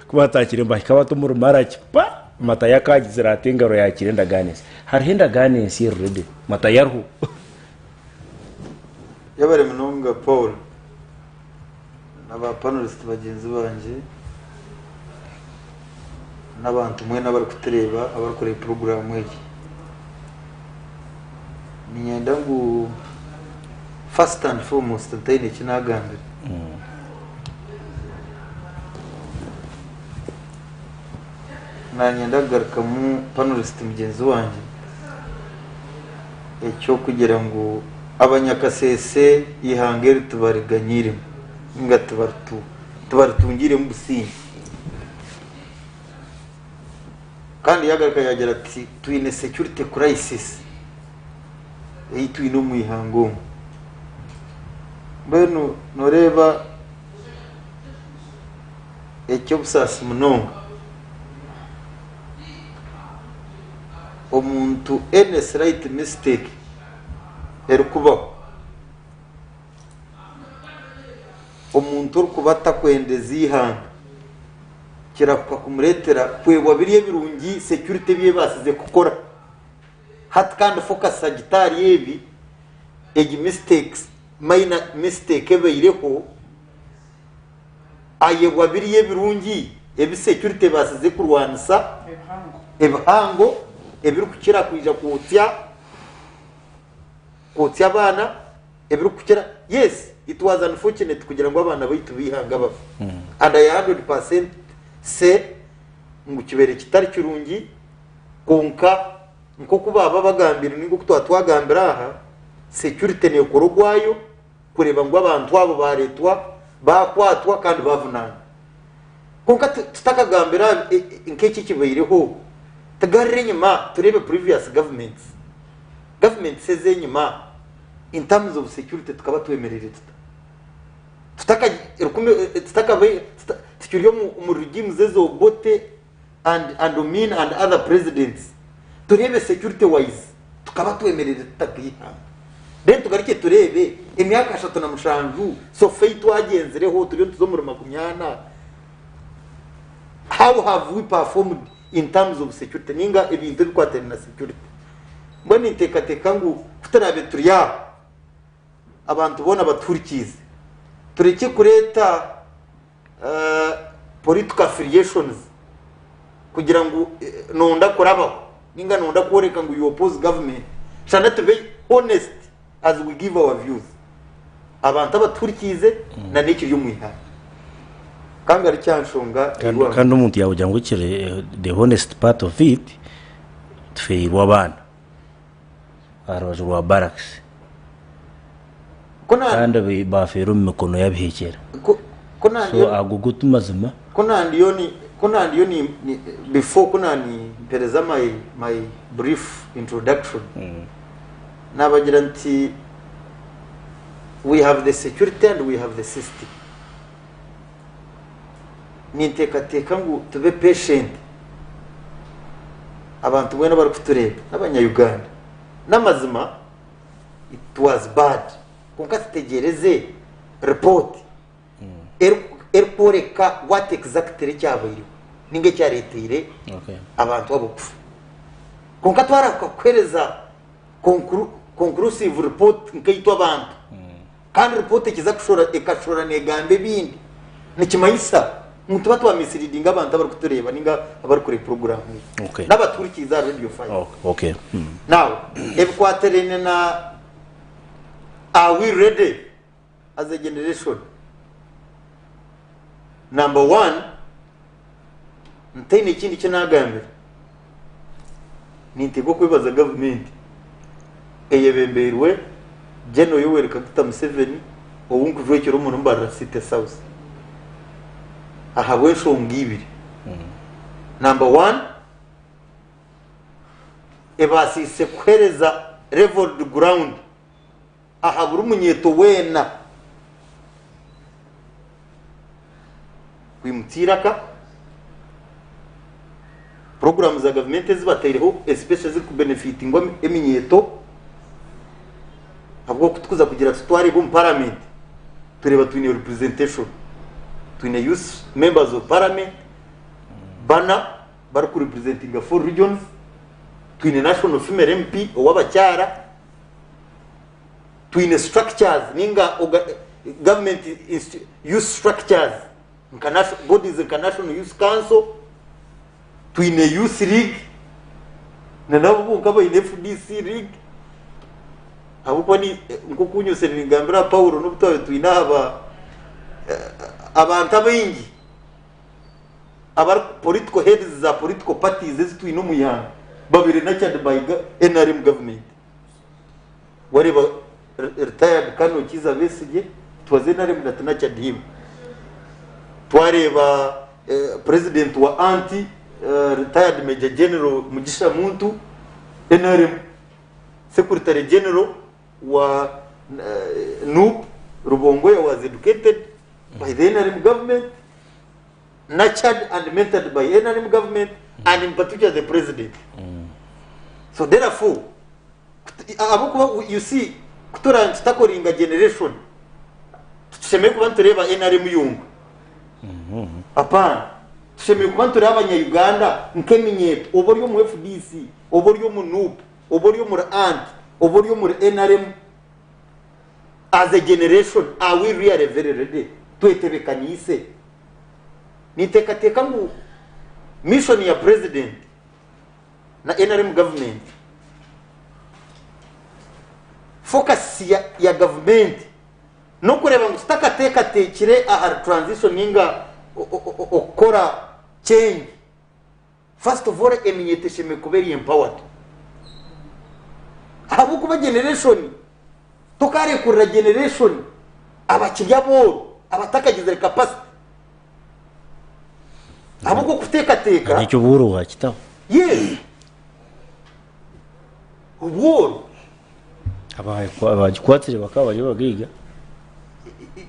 kuba takire mbaka batumuru maraki pa matayaka agizira atengaro yakire ndaganensya hari ndaganensya rede matayarhu yabare munonga Paul n'abapanelist bagenzi banje n'abantu mwe n'abari kutureba abakoreye program egi ninyenda ngo first and foremost ntayine kinagambe nanyenda garuka mu panelist mugenzi wanje ecyo kugira ngo abanyakasese ihangere tubariganyire nga tubartungire mu businzi kandi yagaruka yagira ati twine security crisis twine mu ihango beno noreba ecyo busasi munonga omuntu any slight mistake erukubaho omuntu urukubata kwendeza ihanga kirakuka kumuretera kwebwa biriye birungi security biye basize gukora hat kandi focus sagitari yebi egi mistakes minor mistake ebeyireho ayebwa biriye birungi ebi security basize kurwanisa ebihango ebiru kukira kwija kutya abana ebiru kukira yes it was unfortunate kugira ngo abana bayitu bihanga bafa and I 100% say ngo kibere kitari kirungi konka nko kubaba bagambira ningo twagambira aha security ne korogwayo kureba ngo abantu abo baretwa bakwatwa kandi bavunana konka tutakagambira nkeki kibayireho tagarire nyuma turebe previous governments seze nyuma in terms of security tukaba twemerere tukiriyo mu regime zezo bote and Omin and other presidents turebe security wise tukaba twemerere tutakiha then tugarike turebe emyaka 3 na mushanju so fate wagenzereho turiyo tuzomura makumyana how have we performed in terms of security ninga ibintu bikwatera na security mbona intekateka ngo kutarabe turiya abantu bona baturikize tureke kureta political affiliations kugira ngo nonda kuraba ninga nonda koreka ngo you oppose government shana to be honest as we give our views abantu abaturikize na n'ikiri y'umwiha kandi ari cyanshonga kandi umuntu yawe jango kire the honest part of it tfeirwa abana arojwa barracks kandi bafero mu mikono yabihekera so agugutu mazima kuna ndiyo ni before kuna ni pereza my brief introduction nabagira nti we have the security and we have the system nintekateka ngo tube patient abantu bwena bari kutureba n'abanya-Uganda n'amazima it was bad konka tutegereze report erporeka what exactly cyabayiro ninge cyaretire abantu abo kufa konka twarakwereza conclusive report nkayitwa abantu kandi report kiza kushora ekashora negambe bindi nikimayisa mutuba twa misleading abantu abari kutureba ninga abari kuri program n'abaturikiza radio 5 okay now ebikwaterene na are we ready as a generation number 1 ntene ikindi cyanagambe nintego kwibaza government eyebemberwe General Yoweri Kaguta Museveni obunku vwekero umuntu mbara City South ahabwe nshonga ibiri. Number 1, ebasise kwereza leveled ground ahabura umunyeto wena wimutiraka program za government zibataireho especially ziri ku benefiting eminyeto ahubwo kutukuza kugira tutwari bo mu parliament tureba twine representation twine youth members of parliament bana bari ku representing 4 regions twine national female MP owabacyara twine structures ninga government youth structures international bodies, international youth council, twine youth league na nabo kaba ine FDC league abuko ni nko kunyose ningambira Paul n'ubutawe twina abantu abengi abar political heads za political parties zitwine umuyanga babiri na cyane by NRM government wareba retired Kano Kiza Besige twaze NRM na cyane twareba president wa anti retired Major General Mugisha Muntu NRM, secretary general wa NUP Rubongoya was educated by the NRM government, nurtured and mentored by NRM government, and in particular the president. So therefore you see kutora tutakoringa generation tusheme kuba tureba NRM yunga apana tusheme kuba tureba abanya-Uganda nkeminyeto oboryo mu FDC oboryo mu NUP oboryo mu ANT oboryo mu NRM as a generation. Are we really very ready twetebekanise nitekateka ngu mission ya president na NRM government focus ya government no kureba ngo tutakatekekire ahar transition ninga okora change. First of all eminyetesheme kuberi empowered abu kuba generation tokare kurra generation abakirya bo abatakagize capacity abu ko kutekateka nicyo buru hakitaho yes uburu abagikwatire bakaba bari bagiga.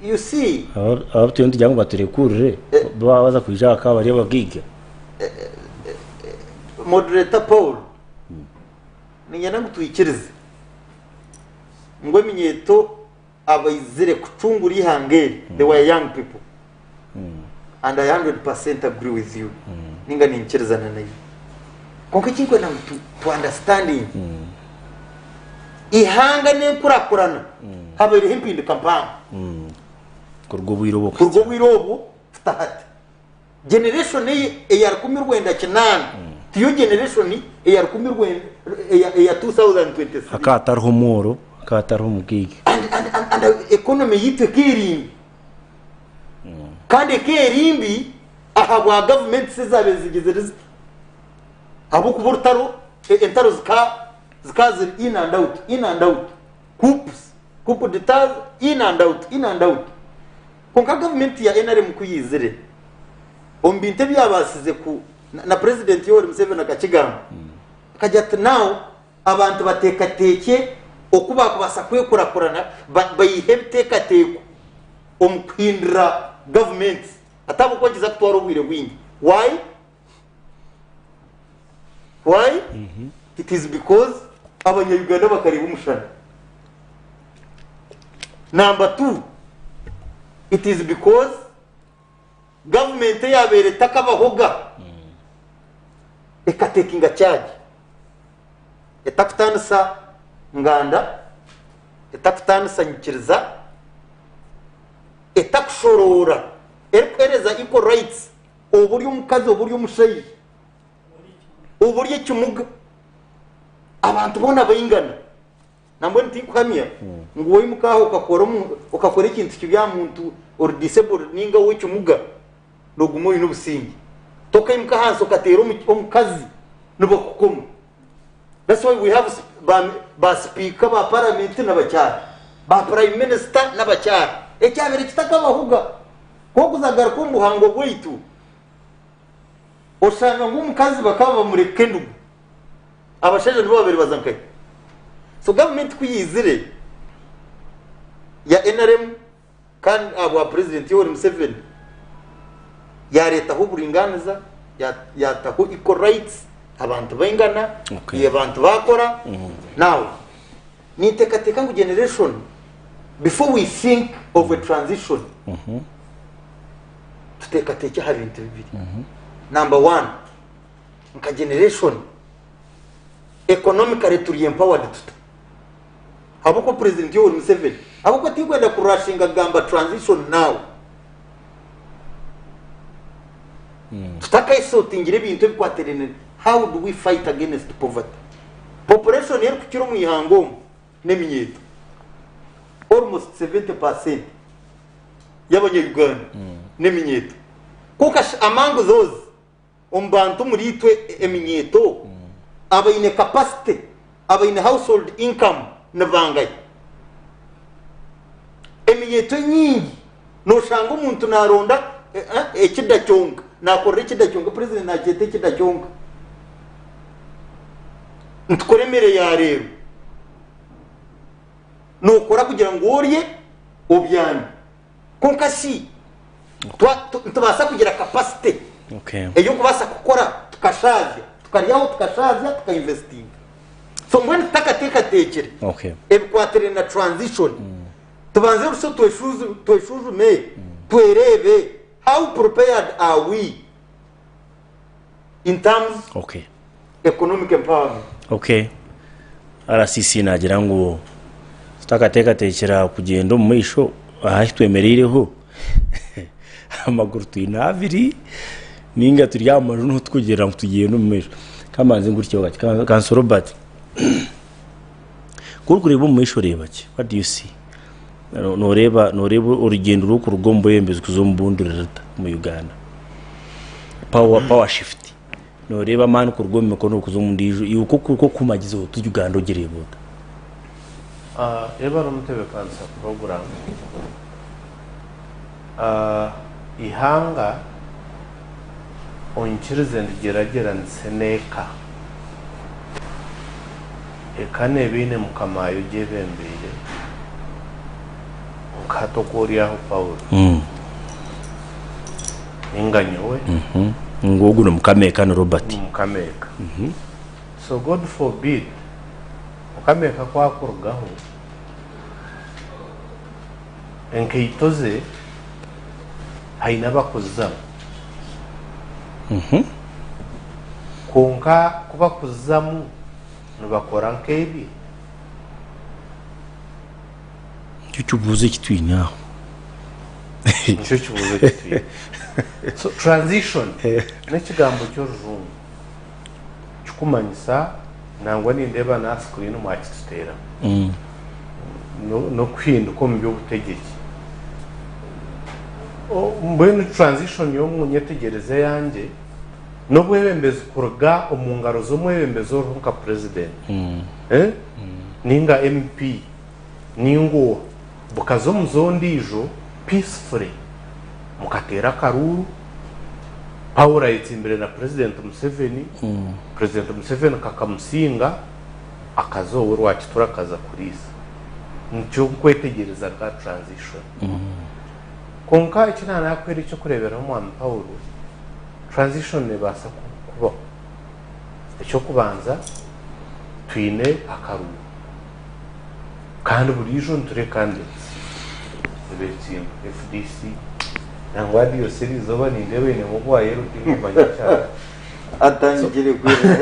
You see abatuye ndi jangu baturekurire baza kwijaka akaba bari bagiga. Moderator Paul ninyana mutwikirize ngo eminyeto abayizire kucungura ihangeri. They were young people and I 100% agree with you. Ninga ninkirizana nayo konke kinkwe na to understanding ihanga nenkurakurana habere empinduka mpamvu kurwo bwirobo start generation eyar 19 tiyo generation eyar 2026 akatariho moro akatariho mugigi and economy yitwe kirimbi kandi kirimbi ahabwa government sizabe zigize abo kuburtaro entaro zikazi in and out coupe d'état in and out konka government ya NRM kuyizire ombinte byabasize ku na president Yoweri Museveni akakigamba kajat now abantu batekateke okuba kubasa kwekurakurana bayihebtekateko omkwindra government atabo kwagiza kutwara ubwire bwingi. Why it is because abanya-Uganda bakariba umushana. Number 2, it is because government yabere takabahoga ekatekinga charge etakutanisa nganda etakutanisa nyikiriza etakushorora ereza equal rights oburyo omukazi oburyo omushaija oburyo ekimuga abantu bona bayingana nambwe ntikuhamya ngo wowe mukaho ukakora ikintu kibya muntu or disabled ninga w'ekimuga nogumoyi n'obusingi toka imka hanso katero omukazi nubakukoma. That's why we have ba speaker ba parliament n'abacyara ba prime minister n'abacyara ekyabere kitakabahuga ko kuzagaruka umuhango bw'itu usanga nk'umukazi bakaba bamureke ndugu abashaje nibo babiri bazankaye so government kuyizire ya NRM kandi abo president Yoweri Museveni ya leta ho buringaniza yataho equal rights abantu bayingana abantu bakora now nitekateka ngo generation before we think of a transition tutekateke hari ibintu bibiri number 1 nka generation economically turi empowered habuko president Yoweri Museveni habuko tigwenda kurashinga gamba transition now tutaka isotingire ibintu bikwaterene. How do we fight against poverty? Population yari kukiro mu ihango n'eminyeto almost 70% y'abanyarwanda n'eminyeto kuka among those umbantu muritwe eminyeto abayine capacity abayine household income navangaye eminyeto nyingi no shanga umuntu naronda ekidacyonga nakora ekidacyonga president nakete ekidacyonga ntukoremere ya rero nukora kugira ngo oriye obyane konka si tubasa kugira capacity eyo kubasa gukora tukashaje tukaryaho tukashazya tukainvesting so mbona takatekere ebikwatere na transition tubanze ruso tweshuzume twerebe how prepared are we in terms economic empowerment. RCC nagira ngo tutakatekera kugenda mu misho ahashi twemerereho amaguru tuyinaviri ninga turyama no twugera ngo tugiye no mu misho kamanze nguricyo bati kanso Robert kurkureba mu misho reba ki what do you see noreba urugendo rwo kurugombo yembezwe kuzombundurira mu Uganda power shift noreba mani kurugombe ko no kuzomundije yuko kumagizo tu Uganda ogereboda eba rumutebe kansa program ihanga onchirize ndigeragera nseneka ekane bine mukamayo jebembere ukatokoriaho Paul inganyowe ngogu no mukameka no Robert mukameka so God forbid mukameka kwa kurugaho enkeitoze haina bakuzamu konka kuba kuzamu nubakora nkebi cyubuze kitwinyaho cyubuze kitwi so transition nekigambo cy'oruzungu chukumanyisa nangwa nindeba na screen mu akitera no kwihinduka mu by'obutegeki mbwenu transition yo munyetegereze yanjye no bwebembeze kuruga omungaro zo mwebembeze nka president ninga MP ningo bukazo muzondijo peacefully mukatera karuru Paul imbere na president Museveni president Museveni kakamusinga akazowe rwakitura kaza kurisa nicyo kwetegereza ka transition konka ikinana yakwera cyo kurebera mu Paul transition nebasa kuba icyo kubanza twine akaru kandi burijo nture kandi betim FDC nangwa dio series zoba ni ndebe ne mugwaye rutingumanya cyane atangire kwira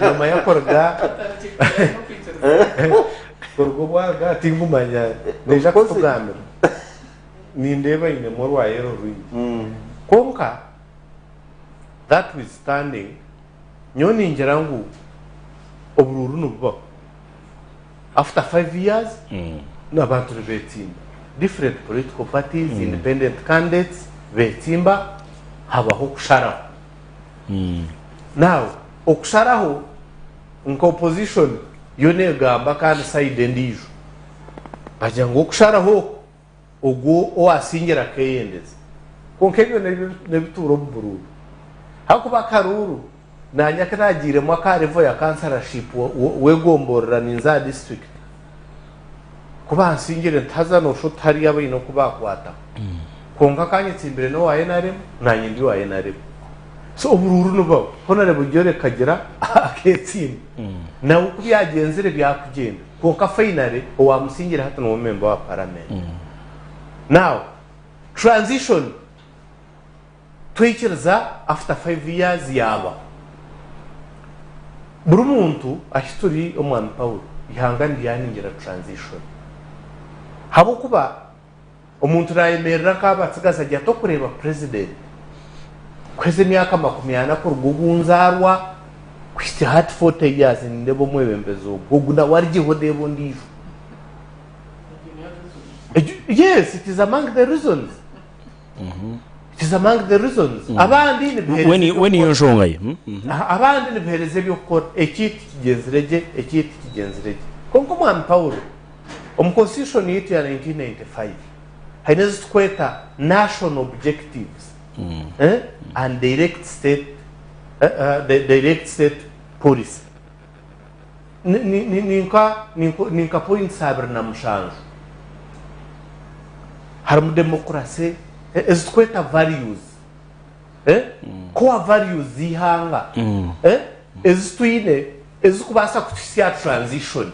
noma yakorga korgo bwaga tingumanya neja kugamira ni ndebe ine murwaye ruringi konka that withstanding nyoni ngerangu obururu nubo after 5 years n'abantu betimba different political parties independent candidates betimba habaho kusharaho now okusharaho nka opposition yone gamba kandi side ndijo bajya ngo kusharaho ogwo owasingira keyendeza konka ebyo nebituro bururu hakuba karuru nanyakiragiremu akarevo ya councillorship wegomborera ninza district kuba nsingire ntaza nosho tari abaino kubakwata konka kanyitsimbire no waye narem nanye ndi waye narem so ubururu nubo honorable Jore kagira aketsin na uko byagenzere byakugenda konka finally owamusingira hata no member wa parliament now transition twikiriza after 5 years yaba buri muntu ahituri omwana Paul ihanga ndiyaningira transition habo kuba omuntu rayemerera kabatsigaza ajya to kureba president kweze myaka 80 kurugunzarwa kwiste hat 40 years ndebo mwebembezo guguna warjiho debo ndizo. Yes, it is among the reasons. It is among the reasons. Abandi ni when you shonga ye abandi ni bhereze byokora ekiti kigenzireje konko mwana Paul constitution yetu ya 1995 hainezi kweta national objectives and direct state policy ninka point sabr na mshanju haramu democracy ezikweta values core values zihanga ezitwine ezikubasa kutisya transition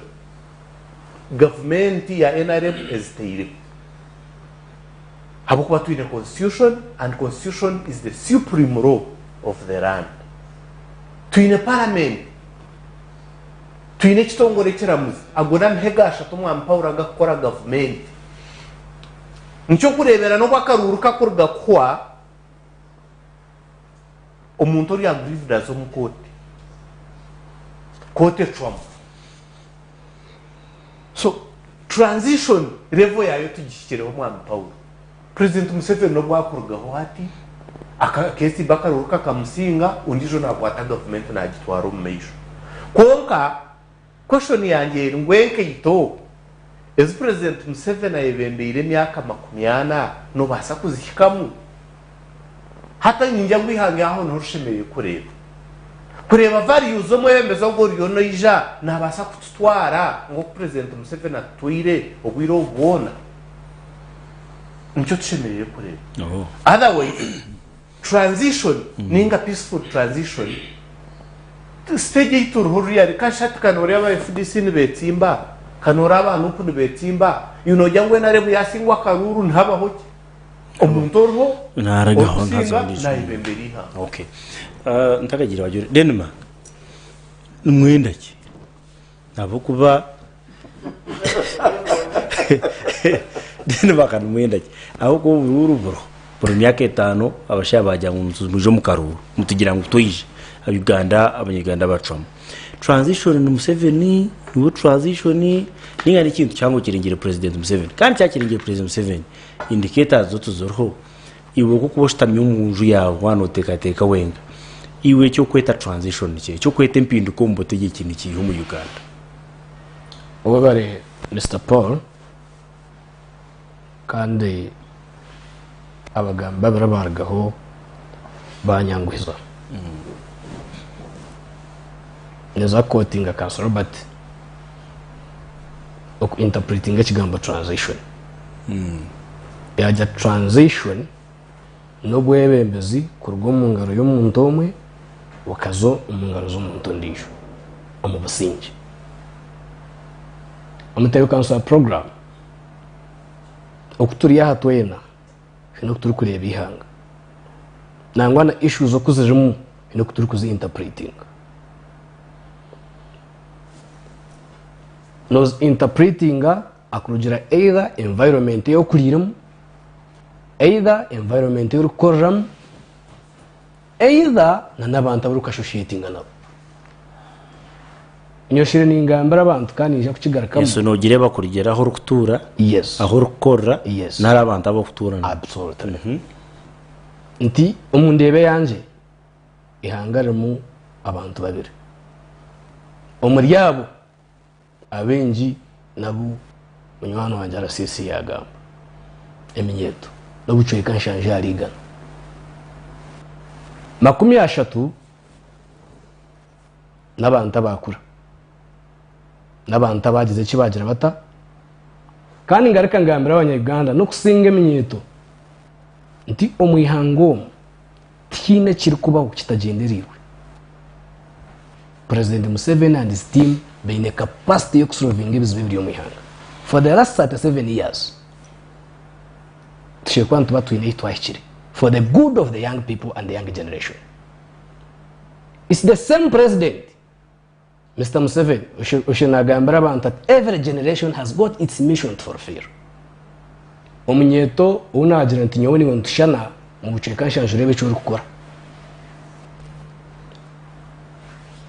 government ya NRM ezitire habo kuba twine constitution and constitution is the supreme law of the land twine parliament twine kitongore kiramuzi agona mhegasha tumwa mpawura gakora government nicho kurebera no kwakaruru kakurga kwa omuntu ori agreed as omukote kote Trump. So transition level yayo tugishikire omwana Paul President Museveni no bwakurgaho hati akakesi bakaruruka kamusinga undijo nabwata government na gitwaro mumeisho konka question yanjye ngwenke ito as President Museveni ayebembeire myaka 80 no basa kuzihikamu hata njya ngwihanga aho ntushimeye kureba values zo mwembezo ngo ryono ija nabasa kutwara ngo President Museveni atwire obwiro ubona nicho tushimeye kureba otherwise transition ninga peaceful transition stage ituruhuri yari kashati kanore aba FDC ni betimba kanora abantu ku betimba yunojya narebu yasingwa karuru ntabaho omuntu orho naragaho ntazabirije nayibemberiha. Okay ntakagira bajure Denmark numwenda ki nabo kuba Denmark numwenda ki aho ko bururu buri myaka 5 abashabajya mu muje mu karuru mutugira ngo toyije Uganda abanyarwanda bacamo transition ni Museveni ni transition ninga ni kintu cyango kirengere President Museveni kandi cyakirengere President Museveni indicators zo tuzorho iwe ko kubostamye umunju yawe wanotekateka wenga iwe cyo kweta transition cye cyo kweta empinduka mu butegeki ni kiho mu Uganda ubagare Mr Paul kandi abagamba barabaragaho banyangwiza neza quoting akanso Robert ok interpreting ekigambo transition yaja transition no bwebembezi kurwo mu ngaro y'omuntu omwe wakazo mu ngaro z'omuntu ndisho omu busingi omutebe kanso program okuturiya hatwena fino kuturi kureba ihanga nangwa na issues okuzijemu fino kuturi kuzi interpreting nos interpretinga akurugira either environment yo kuliramo either environment yo kukorram either n'abantu abaruka associating nabo nyoshire ningambara abantu kandi ija kukigaruka yeso no gire bakurigera aho rukutura yes aho rukora yes nara abantu abakutura absolutely nti omundebe yanje ihangaremu abantu babiri omuryabo abenji nabu munywana wanje arasisi yagamba eminyeto n'obucweka nshanje arigana 30 n'abantu abakura n'abantu abagize kibagira bata kandi ngareka ngambira abanyarwanda no kusinga eminyeto nti omwihango tine kiri kubaho kitagenderiwe. President Museveni and his team beine capacity yo kusolvinga ibizibu biri omwihanga for the last 37 years. Tushekwantu batwine itwahikire for the good of the young people and the young generation. It's the same president, Mr. Museveni, ushinagambira abantu that every generation has got its mission to fulfill. Omunyeto unagira nti nyoboni ngo ntushana mu buceka nshanjure becho uri gukora.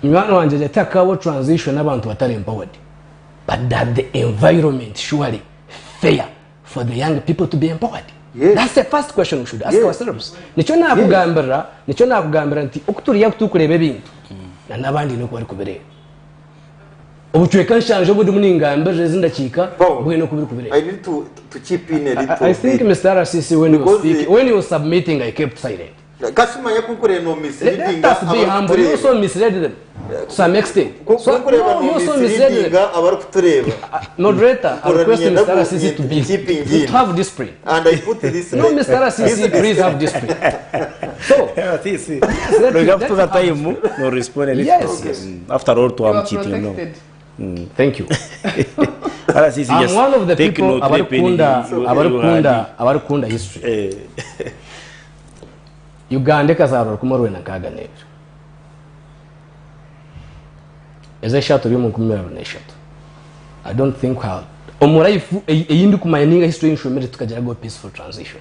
Mwana wanje yatakawo transition abantu batari empowered, but that the environment surely fair for the young people to be empowered. Yes. That's the first question we should ask ourselves. Nicho nakugambira nti okuturiya kutukureba ebintu na nabandi no kwari kubere obucweka nshanje obundi muningambira zindakika bwino kubere. I need to chip in a little. I think Mr. RCC when you were submitting I kept silent. Kasima yakukure no misleading. That's be humble. You also misled them to some extent. So you also misled them. Moderator, I request Mr. RCC to have discipline. And I put this. No, Mr. RCC, please have discipline. So, we have to that time no respond anything. Yes. After all, to am cheating. No. Thank you. I'm one of the people abarukunda history. Uganda kazarora kumorwe na kaga nero. Eze shato byo mu kumera na shato. I don't think how omuraifu eyindi kumayininga history inshomere tukagera go peaceful transition.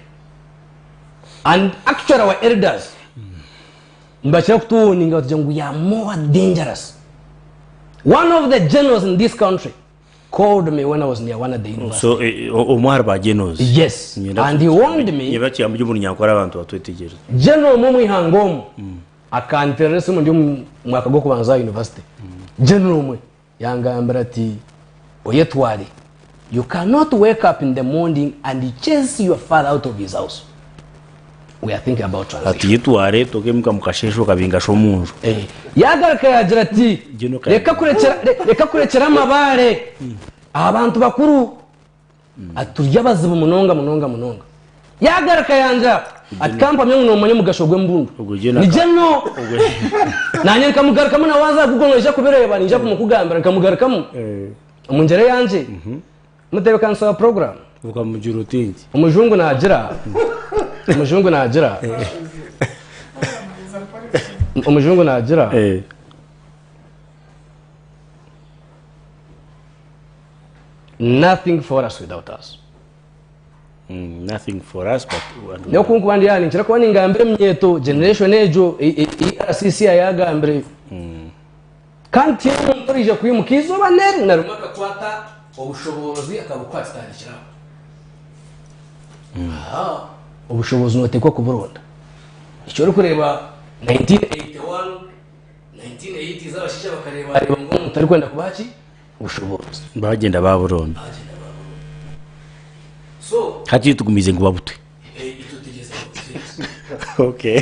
And actually our elders mbachira kutuninga tujangu ya more dangerous. One of the generals in this country called me when I was near one of the university. So Omar ba generals. Yes. And he warned me. Yebati amuje muri nyankora abantu batwetegereje. General mu mwihangomo akanterese mu ndi mwaka go kubanza university. General mu yangambira ati oyetwali you cannot wake up in the morning and chase your father out of his house. We are thinking about transition. Ati yitware toke mukashesho kabinga shomunju. Yagaraka yagira ati reka kurekera amabare abantu bakuru aturya bazibu munonga. Yagaraka yanja ati kampa mwe n'umunye mugashogwe mbundu. Ni jeno. Nanye kamugaraka muna waza kugongesha kubireba ninja kumukugambira kamugaraka mu. Umunjere yanje. Mutebe kansa program. Ukamujuru tingi. Umujungu nagira. Umujungu nagira. Nothing for us without us. Nothing for us but no kunkubandi yani nchira kwa ningambire mnyeto generation ejo RCC yagambire kanti murije kwimukizo baneri narumaka kwata obushobozi akabukwata tandikira obushobozi notekwa ku Burundi icyo uri kureba 1981 1980 z'abashisha bakareba ngo mutari kwenda kubaki ubushobozi bagenda ba Burundi so hati tugumize ngo babutwe okay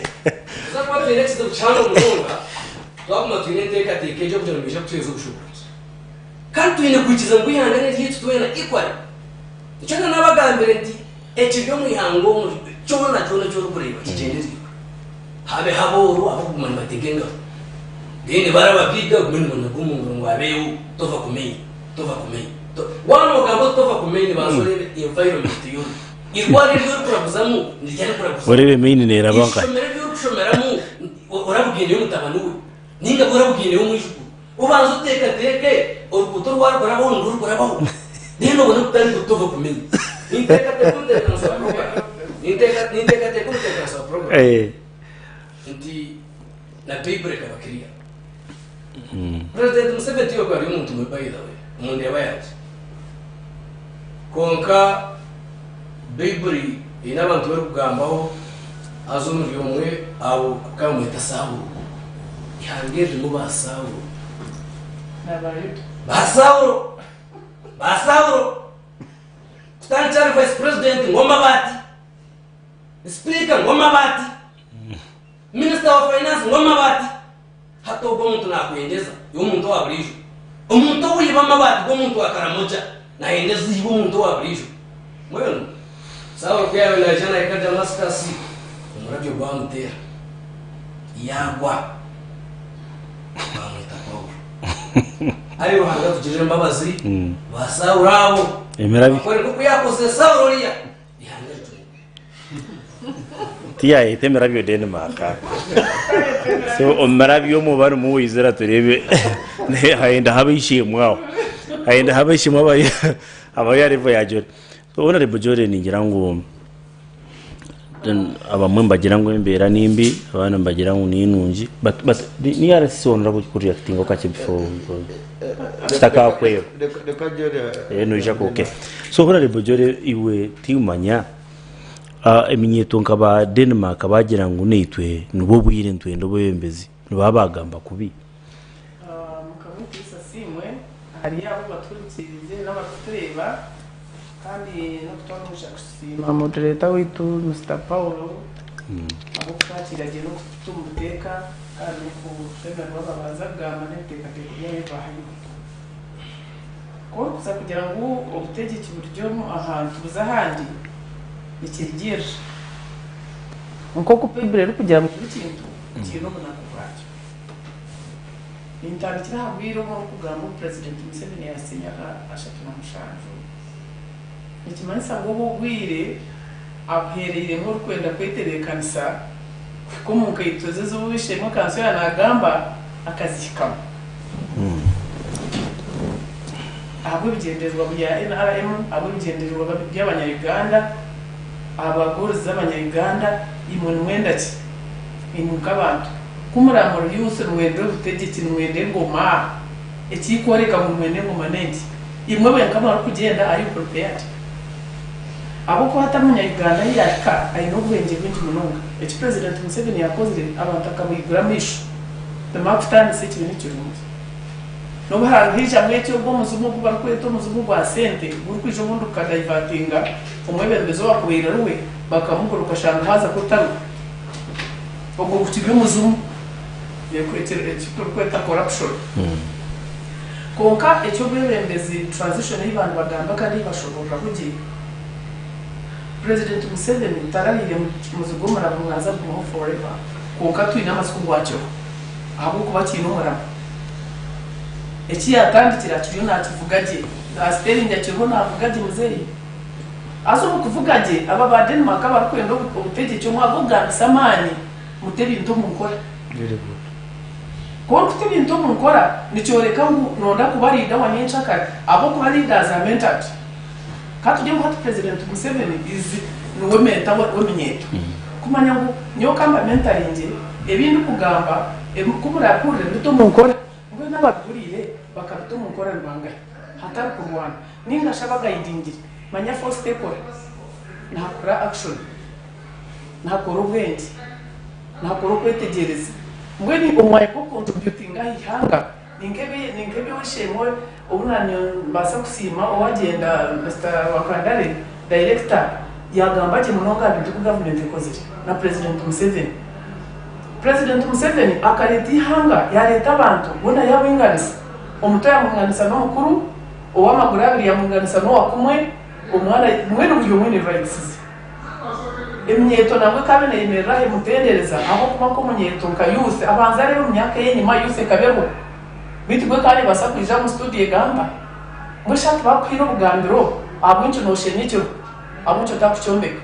zaba berex do chano munonga twaguma twinetekatekeje kugira ngo bishakutuza ubushobozi kandi twine kwikiza ngo ihangane ryitwe twena equal icyo nabagambire nti ekiryo mwihango cyona cyo kureba kigendezwe habe haboro abagumana bategenga dini barabapiga gumuntu nagumuntu ngo abeyo tova kumenya wano gabo tova kumenya bazorebe environment yo irwari ryo kurabuzamu ndijyane kurabuzamu orebe mini nera banka shomeramo urabugine umutabanuwe ninga urabugine umwishuku ubanza uteke urukuto rwarabaho ndururabaho dino bona utari tova kumenya Ninteka program. Nti na paper kabakiria. President Museveni tiyo kwa umuntu mbaida we. Umuntu yabayaje. Konka Bibri inabantu bari kugambaho azumuri umwe abo kamwita sabu. Yangeje mu basabu. Basauro. Stanchar vice president ngoma bati speaker ngoma bati minister of finance ngoma bati hata ubwo muntu nakwendeza yo muntu wa burijo umuntu wiba mabati go muntu akaramoja na endeza yibo muntu wa burijo moyo sawa kwa yawe na jana ikaja maskasi murabyo bamutera yagwa bamwita Paul ari ruhanga tugije mbabazi basaurabo emerabi ko ko yakoze sauroriya tiya itemera byo Denmark so omara byo mu bari mu wizera turebe hayenda habishimwa hayenda habishimwa abayari voyage so honorable Jordan ngira ngo abamwe mbagira ngo imbera nimbi abana mbagira ngo ninungi but ni yara sisonra ku reacting okache before staka kwe no jako okay so honorable Jordan iwe tiumanya eminyeto nkaba Denmark bagira ngo nitwe nubo bwire ntwe ndo bembezi nubabagamba kubi mukamutisa simwe hari yabo baturikirize n'abatureba kandi no kutomusha kusima moderator witu Mr Paul abo kwakiraje no kutumuteka kandi ku twemera babaza gama neteka tekiye bahaye ko kuza kugira ngo ubutegeki buryo ahantu buzahandi ikigira nko kupibire kugira ngo ikintu kintu bunakubwaje intandikira habwiro nko kugamba president Museveni yasinya ashaka namushanju ikimanisa ngo bugwire ahereye mu kwenda kweterekanisa ko mu kayitoze z'ubishemo kanso yanagamba akazikama abo bigenderwa bya NRM abo bigenderwa by'abanya-Uganda abagorozi z'abanya-Uganda imuntu mwenda ki imuka abantu kumuramura yose nwende ubutegeki nwende ngoma ekikoreka mu mwende ngoma nenti imwe benkamara kugenda ari prepared abo ko hatamunya-Uganda yaka ari no bwenge bwinshi munonga eki president Museveni yakoze abantu akabigura misho tamaftani sekibini kirungi no bahanga hija mwete ubwo muzumu kuba kweto muzumu bwa sente burukwijo mundu kadaivatinga umweberezo wakubira ruwe bakamuguruka shanga haza kutaru ubwo kutibyo muzumu yekwetera ekiko kweta corruption konka ecyo bwebembezi transition y'abantu bagamba kandi bashobora kugira president Museveni tarahire muzugumara mwaza mu forever konka twina masuku bwacyo abo kuba kintu mara eki yatandikira kiriyo nakivugaje asterinja kiriho navugaje muzeyi azo kuvugaje aba ba Denmark barakwenda ubutegeki mwavuga samani mutebintu mukora ko kutebintu mukora nicyoreka ngo nonda kubarida wanyenshaka abo kubarida za mentat katuje mu president Museveni is no menta womenyeto kumanya ngo nyo kamba mentarinje ebintu kugamba kumura kure bito mukora ngo nabaguriye bakabito mukora rwanga hatari kurwana ninga shabaga idingire manya first step nakora action nakora ubwenge nakora kwetegereza mbweni umwaye ko contributing ahihanga ningebe wishemo ubunanyo basa kusima owagenda Mr Wakandale director yagamba je munoka bintu ku government ikoze na President Museveni akareti hanga ya leta abantu bona yabinganisa omutoya munganisa no mukuru owamagura abiri ya munganisa no wakumwe omwana mwene uburyo mwene rights emyeto nabwe kabe na imera emutendereza aho kuma ko munyeto kayuse abanza rero myaka ye nyuma yuse kabeho bitugwe kandi basakwija mu studio gamba mushaka bakwira ubugambiro abuncho no shenicyo abuncho takuchombeka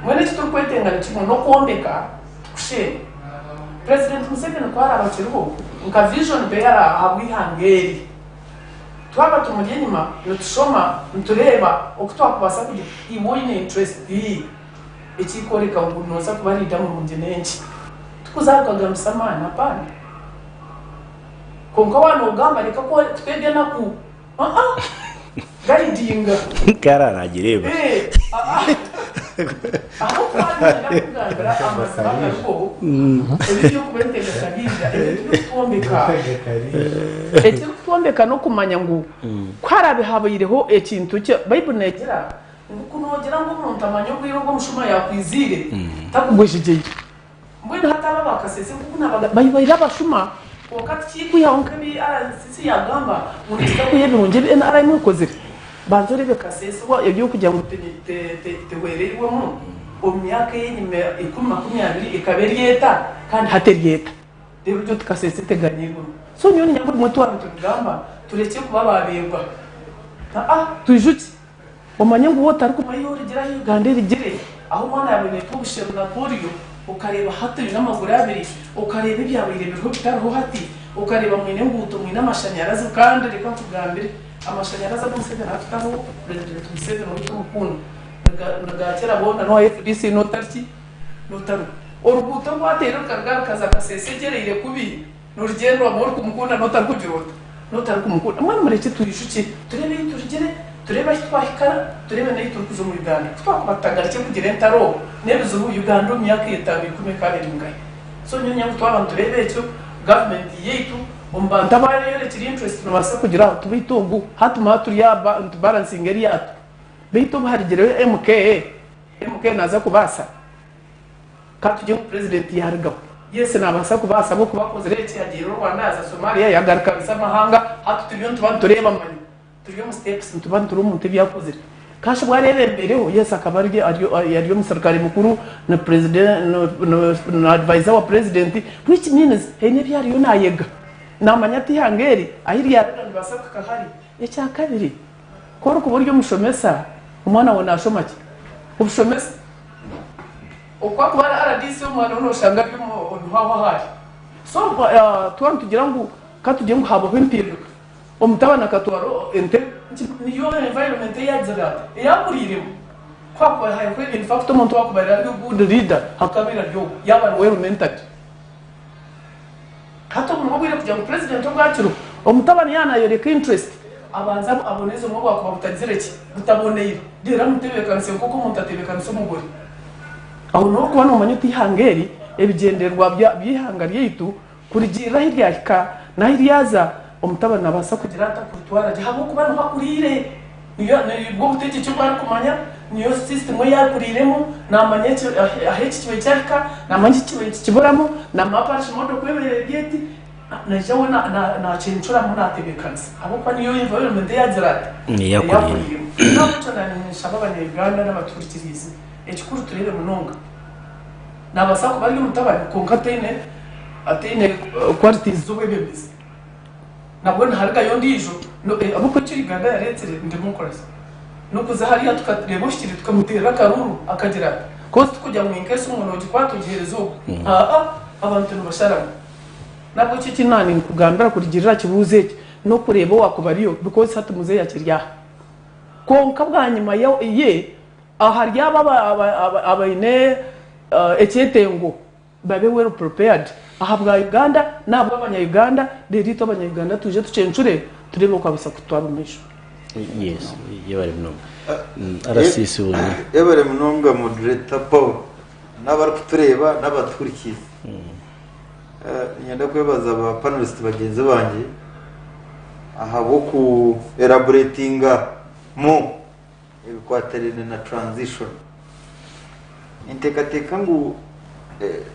mwene cyo kwetengana kimwe no kuombeka kushe President Museveni kwara abakiruho nka vision bera abwihangeri twaba tumuri nyuma nutushoma ntureba okutwakubasa kugira iwoine interest ikikoreka ngo noza kubarida mu mungenenki tukuzagaga msamana hapana konka wano ugamba reka ko twebye naku gaidinga kara nagireba aho kwani nakugambira amasanga ko ebyo kubentega kagira ebyo tuombeka no kumanya ngo kwarabe habayireho ekintu cyo Bible negera kunogera ngo umuntu amanye ubwiro bwo mushuma yakwizire takugweshije mbwene hataba bakasese kuko nabaga bayibayira abashuma wakati kikuya onkebi sisi yagamba unitaka kuyebirunje NRA mukozere banzore bekasese wa ibyo kujya mu tewererwemo omyaka yenyime 20 ikaberi yeta kandi hateri yeta rero byo tukasese teganyirwa so nyoni nyamuri mutu wantu tugamba tureke kuba babemba tujuti umanye ngo wotari kumayore gira Uganda rigire aho mwana yabone kubusheru na polio ukareba hati n'amaguru abiri ukareba ibyawe ireberho bitariho hati ukareba mwene nguto mwene amashanyarazi kandi reka kugambire amashanyarazi amusebera afitaho president Museveni muri kumukunda nagakera bona no FDC no tariki no taru orubuto rwatera kaza kasesegereye kubi n'urugendo amor kumukunda no taru kujirota no taru kumukunda mwana mureke tuyishuke turebe turigere tureba twahikana turebe nayo turukuzo mu Uganda twakwatagara cyo kugira entaro nebuzo mu Uganda myaka yetabi kumekane ringaye so nyonya mutwaba turebe cyo government yetu umbanta barere kiri interest no basa kugira tubitungu hatuma turiya balancing area beito baharigere MK naza kubasa katuje mu president yarga yese nabasa kubasa bo kubakoze leti yagiro Rwanda za Somalia yagarika bisamahanga hatu tubiyo tubantu tureba mani turiyo mu steps tubantu turi umuntu byakoze kasha bwarebe mbereho yese akabarye ariyo musirikare mukuru na president no advisor wa president which means ene byariyo nayega namanyati hangeri ahiri yaranga basaka kahari ecya kabiri koro ku buryo mushomesa umwana wona ashomaki ubushomesa ukwa kubara RDC umwana uno shanga bimo hawa hari so tuantu tugira ngo katuje ngo habo impinduka umutabana katwaro ente niyo environment yazira yakuririmo kwa kwa hayo kwe in fact umuntu wakubara good leader hakabira ryo yaba well mentored hato umubwire kujya mu president w'agaciro umutabana yanayoreka interest abanza aboneze mu bwako babutazireki butaboneye dera mutebekanse kuko mutatebekanse umugore aho no kubona umanyuti hangeri ebigenderwa byihangariye yitu kurigira hiryaka na hiryaza umutabana basa kugira atakurutwara habo kubana bakurire niyo bwo butegeke cyo bari kumanya niyo system yakuriremo namanye aheki kibe cyaka namanye kibe kiboramo na maparish modo kwebere geti na jawe na chenchura muna tebekanse abo kwa niyo environment yazira ni yakurire namuco na shababa ne Uganda n'abaturikirizi ekikuru turere munonga nabasa ko bari mutabana konkatene atene qualities zo bebebisi nabwo ntarika yondijo abo ko kiri Uganda yaretsere ndimukora no kuza hariya tukatreba ushikiri tukamutera karuru akagira kost kujya mu inkese umuntu ugikwatugiherezo abantu nubashara nabwo cyo nani kugambira kurigirira kibuze no kureba wakubariyo because hatu muze yakirya konka bwanyuma ye ahari abaine echetengo babe well prepared ahabwa Uganda nabwo abanya-Uganda derito abanya-Uganda tuje tucencure turebe uko abisa kutwarumisha yes yebare mno arasisi ubu yebare mnonga moderator Paul nabari kutureba n'abaturikiye nyenda kwebaza aba panelist bagenzi banje ahabo ku elaboratinga mu ibikwaterene na transition intekateka ngo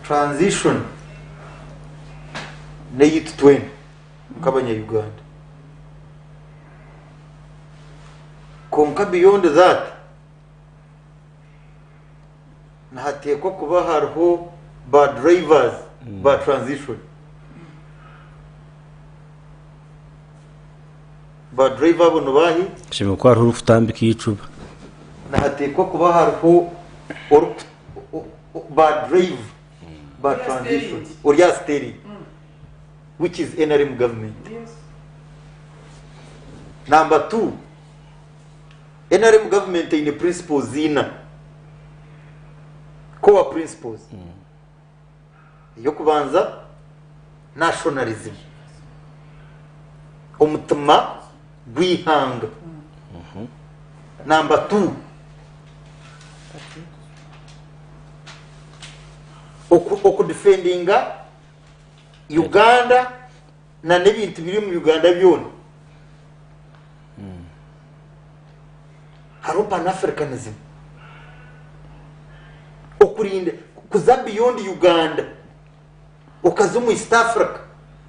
transition ne yitwe mukabanya Uganda konka beyond that nahatekwa kuba hariho bad drivers bad transition bad driver bono bahi shime kwa hariho ufutambika icuba nahatekwa kuba hariho bad drive bad transition or ya steering which is NRM government. Yes. Number 2, NRM government in the principles zina core principles yo kubanza nationalism umutima gwihanga. Number 2, oku defendinga Uganda na nebintu biri mu Uganda byone hariho pan-africanism okurinda kuza beyond Uganda ukaza mu East Africa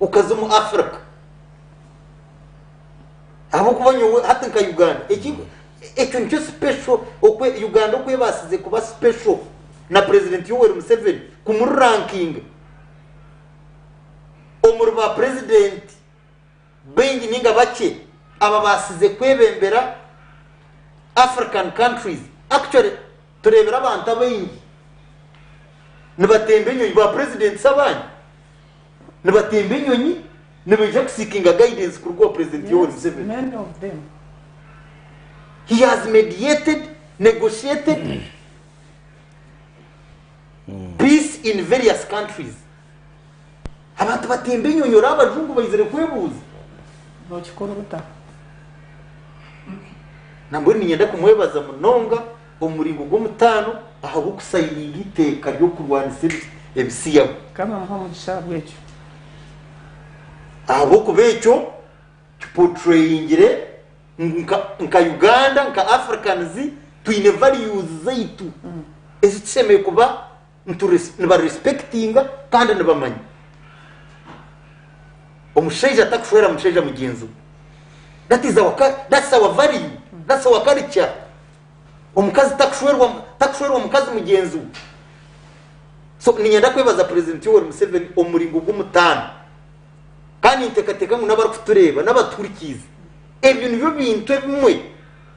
ukaza mu Africa abo kubanyo hata nka Uganda ekyo nicyo special okwe Uganda okwe basize kuba special na president Yoweri Museveni kumuru ranking omurba president bengi ninga bake aba basize kwebembera African countries actually turebera abantu abengi nibatembe nyonyi ba president sabanye nibatembe nyonyi nibaje seeking a guidance kurwa president Yoweri Museveni. Many of them. He has mediated, negotiated peace in various countries. Abantu batembe nyonyi abajungu bayizere kwebuza bakikora buta nambo ninyenda kumwebaza munonga omuringo gw'omutano aho gukusayinga iteka ryo kurwanisa ebisiyago kama muhamugisha bwecyo abo kubecyo portrayingire nka Uganda nka Africans twine values zaitu ezitsemeye kuba niba respectinga kandi nibamanya omushaija atakushwera mushaija mugenzi that's our value, that's our culture. Omukazi takushwerwa omukazi mugenzi so ninyenda kwebaza president Yoweri Museveni omuringo gw'omutano kandi ntekateka ngo nabari kutureba n'abaturikiza ebyo nibyo bintu ebimwe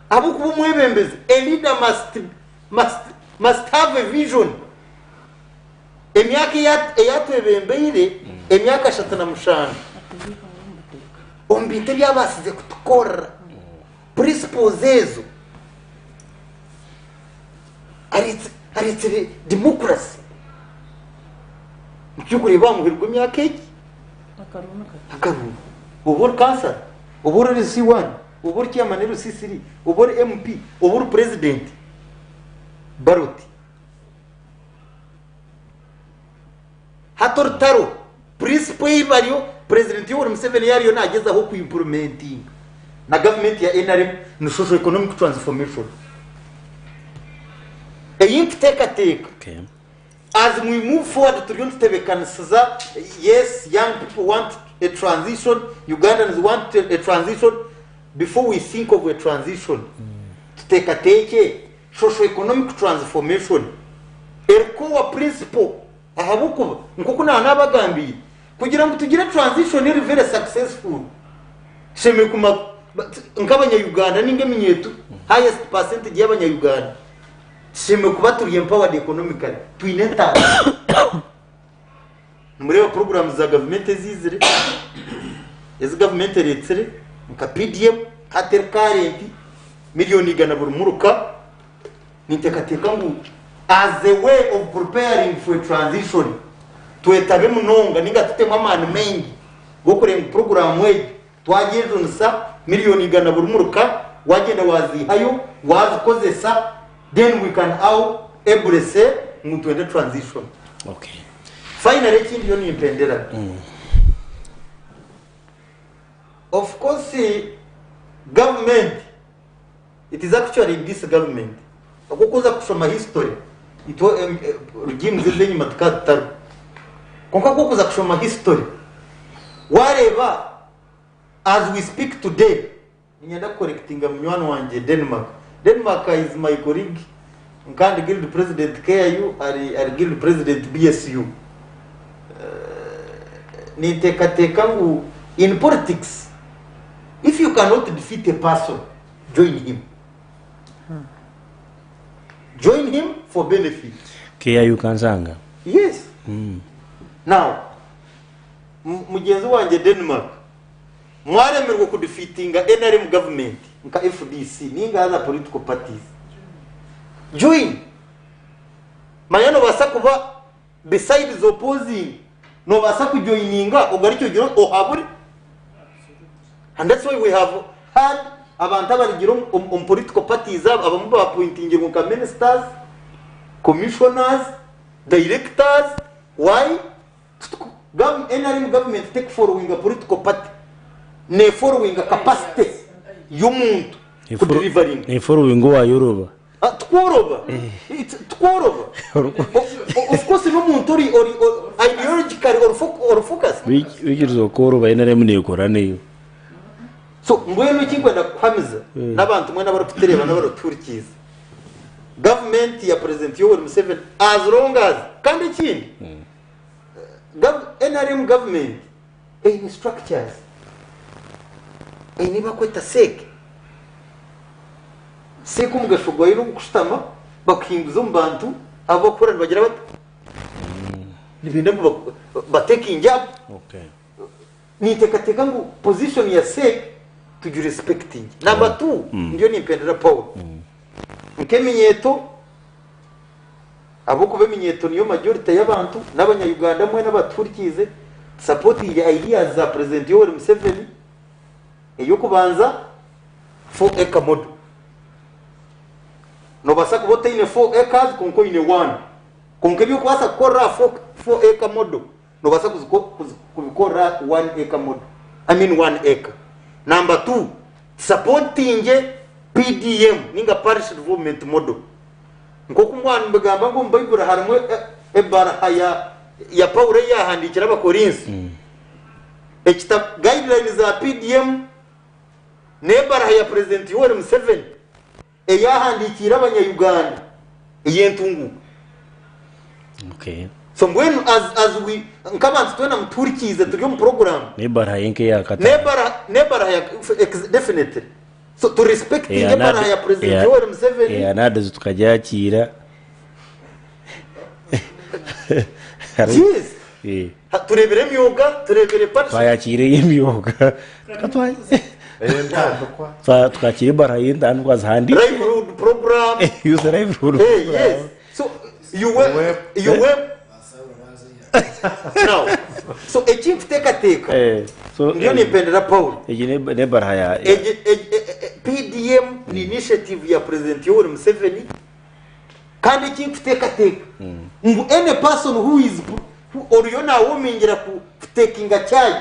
abo kuba umwebembezi a leader must have a vision. Emyaka eyatwebembeire emyaka 35 ombinte byabasize kutukora principles ezo ari democracy mukuri bamuhirwa emyaka eki akaruma ubur cancer ubur C1 ubur chairman C3 ubur MP ubur president baroti hatortaro principle bariyo president Yoweri Museveni yariyo nageza aho ku implementing na government ya NRM no social economic transformation take as we move forward to tebekanisiza yes young people want a transition, Ugandans want a transition. Before we think of a transition take social economic transformation erikowa principle ahabukuba nkoko nabagambiye kugira ngo tugire transition iri very successful sheme kuma nk'abanya Uganda ninge minyetu highest percentage y'abanya Uganda sheme kuba turi empowered economically twineta muri programs za government zizire ez government retsere nka PDM kater current miliyoni igana buri muruka nitekateka ngo as a way of preparing for a transition twetabe munonga ninga tutema amani mengi gukore program we twagezunsa miliyoni igana buri muruka wagenda wazihayo wazikozesa then we can how able say mutu ende transition. Okay, finally kindi yo ni impendera of course government, it is actually this government akukuza kusoma history ito regime zizenyi matkataru konka kukuza kusoma history wareba as we speak today ninyenda correcting mnywano wanje Denmark is my colleague nkandi guild president KU ari guild president BSU nitekateka ngu in politics if you cannot defeat a person join him. Join him for benefit. KU Kanzanga. Yes. Now, mugenzi wanje Denmark mwaremerwa ku defeatinga NRM government nka FDC ninga other political parties. Join. Mayano basa kuba besides opposing no basa ku joininga ogaricho giro ohaburi. And that's why we have had abantu abarigiro political parties abamu ba appointing nka ministers, commissioners, directors. Why? NRM government take following a political party ne following a capacity y'umuntu kudelivering ifuru wingo wa Yoruba tworoba of course no muntu ori ideologically or focus wikirizo koroba inare munekora so mbwenu kikwenda kwamiza n'abantu mwe n'abari kutereba n'abari turikiza government ya president Yoweri Museveni as long as kandi ikindi NRM government in structures niba kwita seke mugashogwayo no gukustama bakinguza mu bantu abakora bagira bati nibinde batekinja ni tekateka ngo position ya seke tuju respecting number 2 ndio ni mpendera Paul nkeminyeto aboko beminyeto niyo majority y'abantu n'abanyayuganda mwe n'abaturikize supporting the ideas za president Yoweri Museveni iyo kubanza 4 acre model no basa kubote ine 4 acres konko ine 1 konke byo kwasa kora 4 acre model no basa kubikora 1 acre model I mean 1 acre. Number 2 supporting PDM ninga parish development model nkoko umwana mbagamba ngo mbayigura harumwe ebara ya Paul yahandikira abakorinsi ekita guidelines za PDM nebara ya president Yoweri Museveni yahandikira abanyayuganda yentungu so when as we nkabantu twena muturikize turi mu program nebara yenke yakata nebara ya definitely so to respect nebara ya president Yoweri Museveni nadaze tukajakira yes turebere myuga turebere party bayakire yemyoga tukakire bara yenda ndwaza handi livelihood program use livelihood yes so you were now so a chief take so ndio nipendera Paul ne bara ya PDM ni initiative ya president Yoweri Museveni kandi chief take ngu any person who is oriona womingira ku taking a charge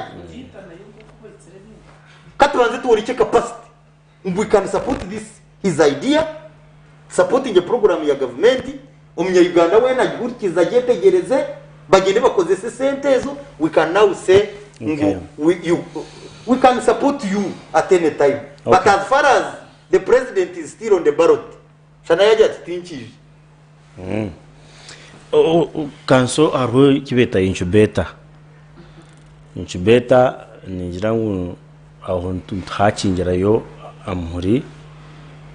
katubanze tuworiche capacity we can support his idea supporting the program ya government umunyayuganda we nagihurikiza agetegereze bagende bakoze sentezo we can now say we can support you at any time but as far as the president is still on the ballot shana yaje titinchije kanso arho kibeta incubator ningira ngo aho ntacingirayo amuri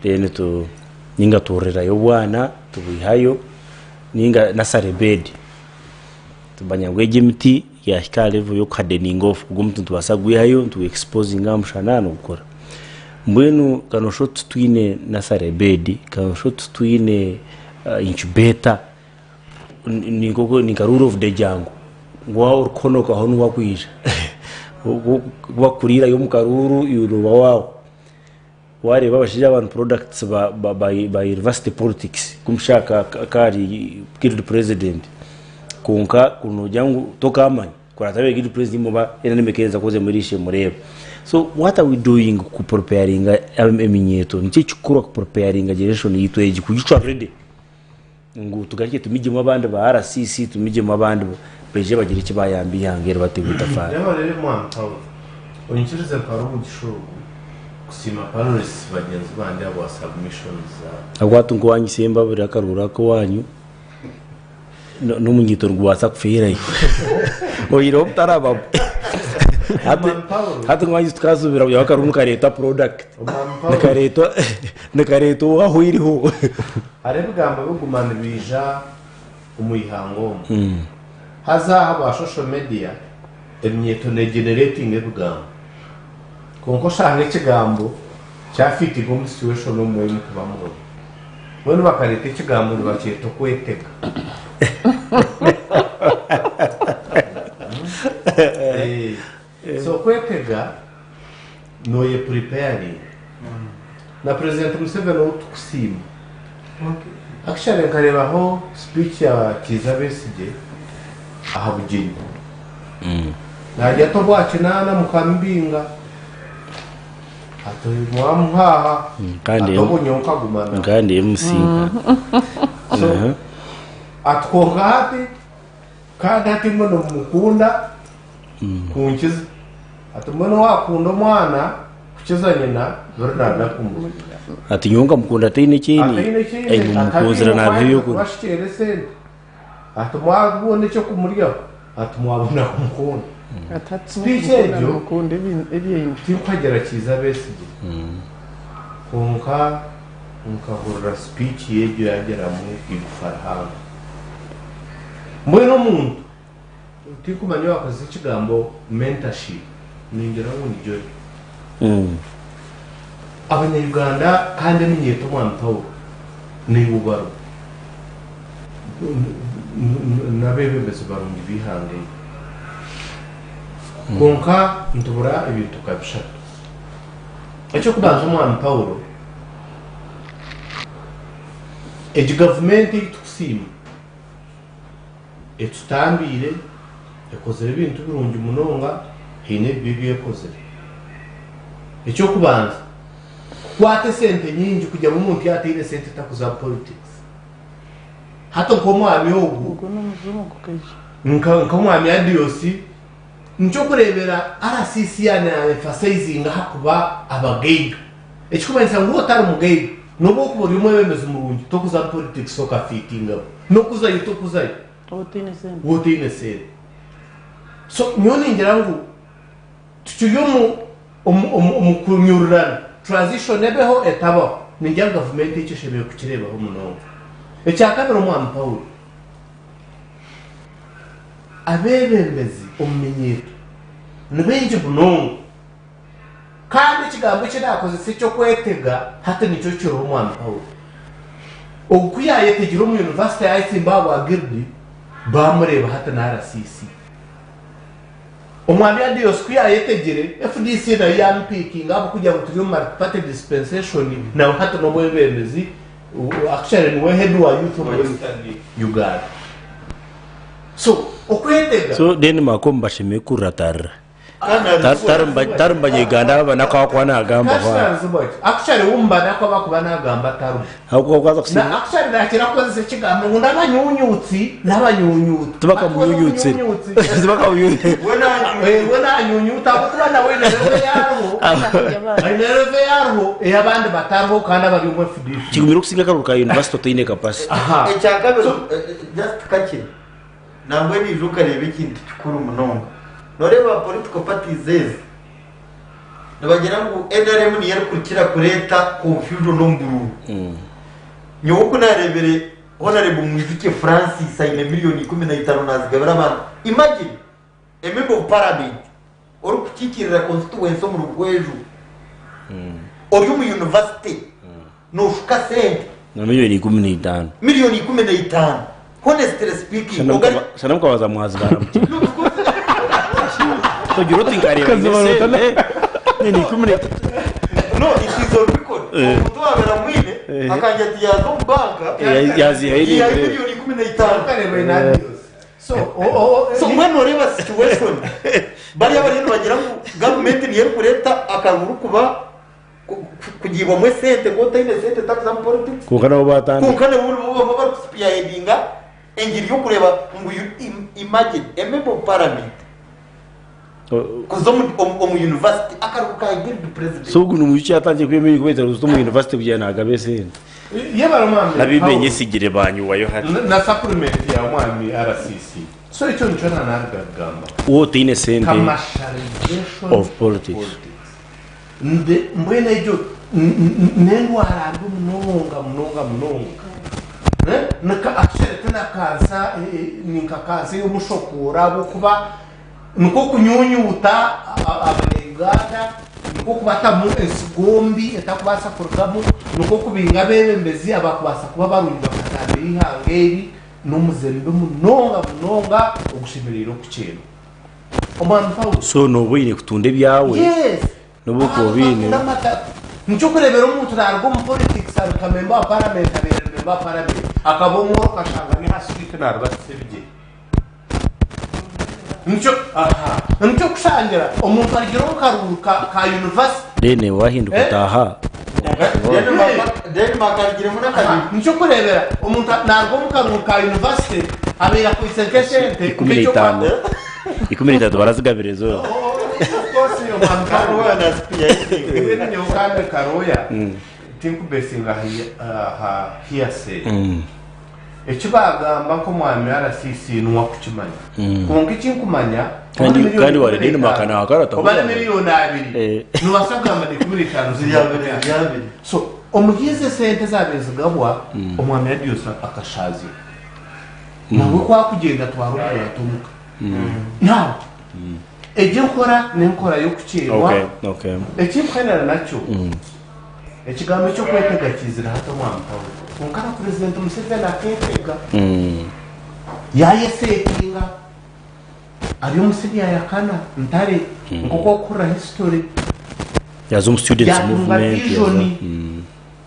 rene to ninga torerayo bwana tubihayo ninga nasarebedi tubanyagweje imiti ya hikalevu yo kadening off kugumtu tubasa gwihayo tu exposing amshanano gukora mbwenu kanosho twine nasarebedi kanosho twine incubator ningoko ningaruro of the jango ngwa urkonoka honu wakwisha wakurira yo mukaruru yuruba wawo wari babashije abantu products ba university politics kumshaka kari kid president kunka kunujyangu tokamanya kuratabe kid president muba ene mekenza koze murishe mureba so what are we doing ku preparing eminyeto niki chikura ku preparing generation yitu age kuyica ready ngo tugarike tumijemo abandi ba RCC tumijemo abandi beje bagira iki bayambi yangera bateguta fara rero rero mwanta unyikirize paro mudisho kusima panelists bagenzi bandi abo submissions agwatu ngo wanyisemba buri akarura ko wanyu n'umunyito rwasa kufira oyiro taraba hatu ngwanyi tukazubira bya bakarumuka leta product nakareto aho iriho arebugamba bugumana bija umuyihango haza aba social media emyeto ne generating ebugamba konko shange kigambo cyafite go situation no mwe mukubamo bone bakarete kigambo baketo kweteka so kwetega no ye preparing na president Museveni utukusima actually nkarebaho speech ya Kizabesige ahabugeni najya to bwacu nana mukambinga ati mwamuhaha kandi emusinga so atwoka hati kandi hati mbono mukunda kunkiza ati mbono wakunda omwana kukiza nyina bernada kumu ati nyonga mukunda taine kini mukuzira nabyo yoko bashikere sente ati mwabone cyo kumurya ati mwabona kumukunda mukunda ebintu tikwagira kiza besige konka nkahurira speech yejo yagera mu ifarahanga mbwino muntu tikumanya wakoze ikigambo mentorship ningera ngo nijo abanyarwanda kandi n'inyeto mwantaho ni ubaro nabebe bese barungi bihange konka ntubura ibintu kabishatu icyo kubanza umwana Paulo egi gavumenti itukusima etutambire ekozere ibintu birungi munonga hine bibi ekozere icyo kubanza kwate sente nyingi kujya mu muntu yatire sente takuza politics hato nkomwami ogu nkomwami ya diosi nicyo kurebera RCC yana emphasizing hakuba abageiga ekikubanisa ngo otari mugeiga nobo kuburi umwe bemeze umurungi tokuza politics soka fitinga no kuzayo tokuzayo wotine sente so nyoni ngira ngo tuyo mu kunyurana transition ebeho etabo ningira government icyo shebeye kukirebaho munongo ecyakabira umwana Paul abebembezi omumenyeto nibenje bunongo kandi ikigambo kinakoze si cyo kwetega hata nicyo kiro umwana Paul okuyaye tegira mu university ya Zimbabwe agirdi bamureba hata na RCC omwami ya Dios kuyaye tegere FDC na young picking abo kujya gutyo mu party dispensation na hata no mwebembezi actually we head wa youth of Western Uganda so okwetega so then makomba shime kuratar tarumba Uganda bana kwa kwana agamba kwa actually umba nako bakubana agamba taru hako kwaza kusina na actually nakira koze kigambo ngo nabanyunyutsi tubaka munyunyutsi tubaka munyunyutsi wena anyunyuta bakubana wena reve yarwo eyabandi batarho kandi abari mu FDC kigumira kusinga karuka university toine kapasi ecyakabe just kake nambwe nijuka rebe ikintu kikuru munonga noreba political parties nabagira ngo NRM ni yarukurikira kureta confusion n'umbururu nyoko narebere honorable Muzike Francis ayine miliyoni 15 nazigabira abantu imagine a member of parliament or kukikirira constituency mu rugwejo or mu university no shukasente na miliyoni 15 honestly speaking sana mkawaza mwazibara so juro tinkari nini kumene no it is on record mutwabera mwine akanja tiyazo banka yazi haidi miliyoni 15 kare na so mwana reba situation bari abantu bagira ngo government ni yekureta akaguru kuba kugibwa mwe sente ngo taine sente tax and politics kukana ubatana kukana ubu bari kuspia headinga engiri yo kureba ngo imagine a member of parliament kuzomu university akaruka igiri president so gunu muchi atanje kwemeye kubeza kuzomu university bujana agabese yebaromambe nabimenye sigire banyu wayo hati na supplement ya mwami RCC so icyo ncana naragamba wote ine sente commercialization of politics mbwene icyo nendwara munonga naka actually tunakaza ninkakaza yo mushokora bukuba nuko kunyunyuta abanyarwanda nuko kubata mu esigombi etakubasa kurugamo nuko kubinga bebembezi abakubasa kuba barunga bakatambira ihangeri n'umuzembe munonga ogushimiriro kucero omwana Paulo so no bwine kutunde byawe yes nubuko bine nicyo kurebera umuntu narwo mu politics akamemba parliament abemba parliament akabomwo kashanga ni haswite narwo asebye nicyo kushangira umuntu agira karuka ka university dene wahinduka taha Denmark agira muri kabiri nicyo kurebera umuntu ntabwo mukaruka university abera ku isekeshente 13 barazigabire zo kose yo makaruya na spia ibintu ni ukande karuya tinku besinga hiyase ekibagamba ko mwami RCC nuwa kukimanya konka ikinkumanya kandi wari Denmark na hakarata obale miliyoni 2 nuwasagamba de 15 ziyabere so omugize sente zabezigabwa omwami yadiosa akashazi nawe kwa kugenda twarubira tumuka nawe ejo nkora nenkora yo kucyerwa ekimkhenera nacyo ekigambo cyo kwetega kizira hato mwampawe onkana president Museveni aketega yayesetinga ari umusiri yakana ntare ngoko kura history yazum students movement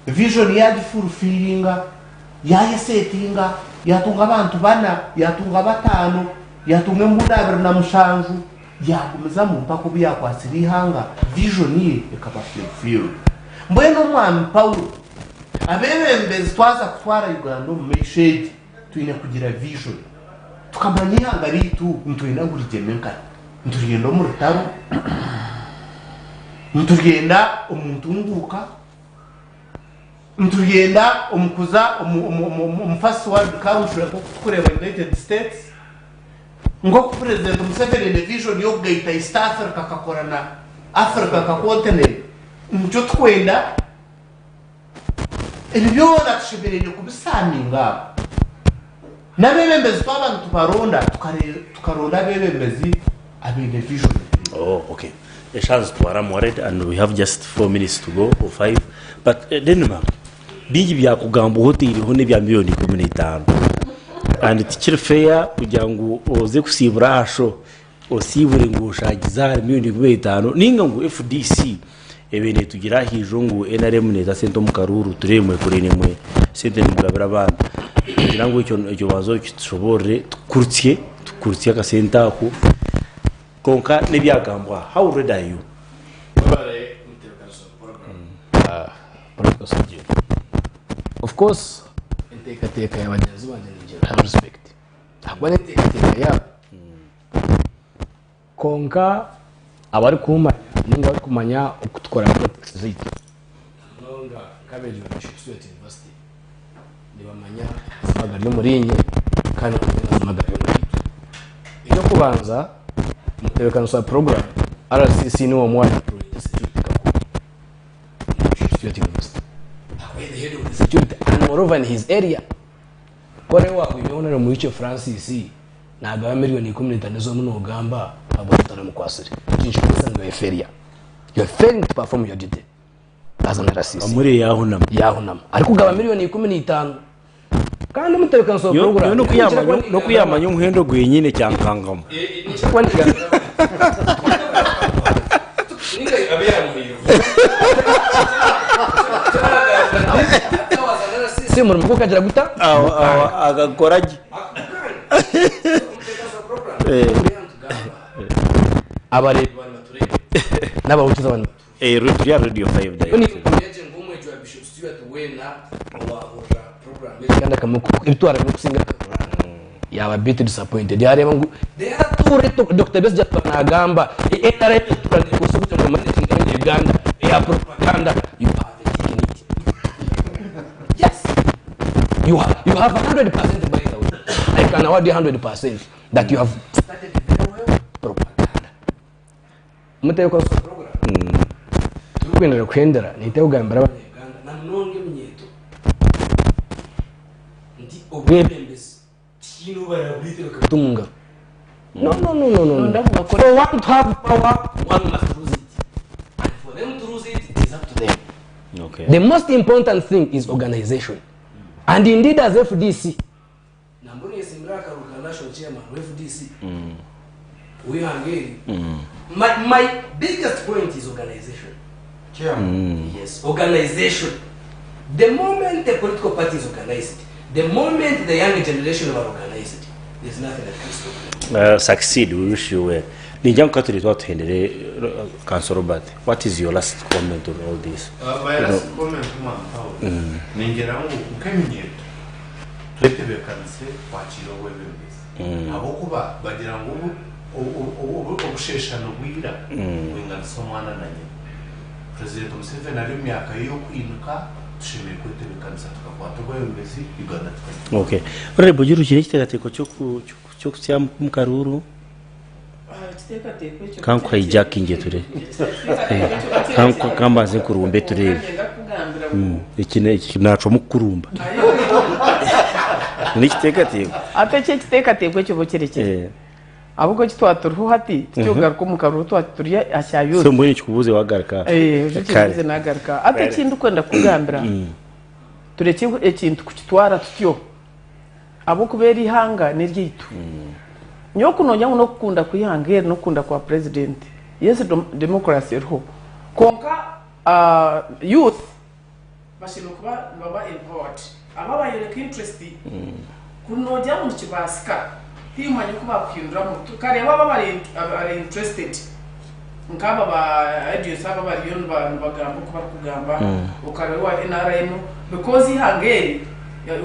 vision ya fulfillinga yayesetinga yatunga abantu bana yatunga batano yatunga mudabira na mushanju yagumiza mu mpako byakwasiri hanga vision ye ekaba fulfill mbweno mwana Paul abebembezi twaza kutwara Uganda mu meshedi tuine kugira vision tukamanya hanga ritu mtuina kurijemenka ntugenda mu rutaro ntugenda umuntu nguka ntugenda umukuza umufasi wa council ko kureba United States ngo president Museveni ne vision yo gaita East Africa kakorana Africa ka continent nicyo twenda ibyo nakishibirije kubisaninga nabebembezi tw'abantu tubaronda tukaronda bebembezi abine vision. Okay, the chance to Aramored, and we have just 4 minutes to go or 5. But Denmark bigi byakugamba hoteli ho nebya miliyoni 15 and tikiri fair kugira ngo oze kusibura asho osibure ngo ushagiza miliyoni 15 ninga ngo FDC ebene tugira hijo ngo NRM neza sento mukaruru turemwe kurenemwe sente mugabira abantu kugira ngo icyo bazo kitshobore tukurutiye akasenta ko konka nebyagambwa. How ready are you? Of course entekateka y'abagenzi banje ngira have respect akwa entekateka ya konka abari kumanya ninga bari kumanya ukutwara projects ziti nonga cabbage wa State University nibamanya magari yo murinye kandi magari yo murinye iyo kubanza mutebekano sa program RCC ni wa mwana State University the head of the security and moreover in his area kore wa kuyiona mu yice Francis naga miliyoni 15 zo muno gamba abotara mu kwasiri cyinshi kusanzwe yeferia you failing to perform your duty as an RCC amuri yahunama ariko gaba miliyoni 15 kandi mutebekano so program no kuyamanya umuhendo gwenyine cyankangamo ninga abiya muhiyo simur muko kajira guta agakoraje abare n'abawukiza abantu radio 5 day ni komyeje ngumwe jwa Bishop Stuart wena wa program kandi kamuko ibitwara no kusinga yaba bit disappointed yareba ngo they are too reto Dr. Best just nagamba etare turane kusubuza mu managing in Uganda ya propaganda you have it. Yes, you have 100% by the way. I can award you 100% that you have started very well propaganda muteko program tukwendera kwendera nitewugambira abanyarwanda na nonge mnyeto ndi obebembesi kino barabitira kutunga no ndavuga ko one to have power one must lose it and for them to lose it is up to them. Okay. The most important thing is organization. And indeed as FDC namboni yesimraka national chairman of FDC we hangeri my biggest point is organization. Chairman. Yes, organization. The moment the political party is organized, the moment the young generation are organized, there's nothing that can stop them. Succeed, we wish you well. nijya mukaturi twatuhendere Council Robert, what is your last comment on all this? My last comment ningera ngo ukemenyeto twetebekanse kwakira webemezi abo kuba bagira ngo obusheshano bwira winganisa umwana na nyina President Museveni ari myaka yo kwinuka tushimiye kwetebekanisa tukakwata webemezi Uganda. Okay, ore bugiru kire kitegateko cyo kusya mu karuru kankwa hijacking ture kankwa kambaze kurumbe ture ikine naco mukurumba ni kitegateko ate kitegateko cyo bokerekeye ahubwo kitwaturuho hati tyogaruka mu karuru twaturiye ashayo so mbone kikubuze wagaraka kibuze nagaraka ate kindu kwenda kugambira tureke ekintu kukitwara tutyo abo kubera ihanga niryitu nyoko nojya no kukunda kwihangera no kunda kwa president yes democracy ro konka youth bashino kuba baba empowered aba bayereka interest kunojya mu kibasika timanye kuba kwindura mu kare baba bari interested nkaba ba ideas aba bari yon bagamba kuba kugamba ukare wa NRM because ihangere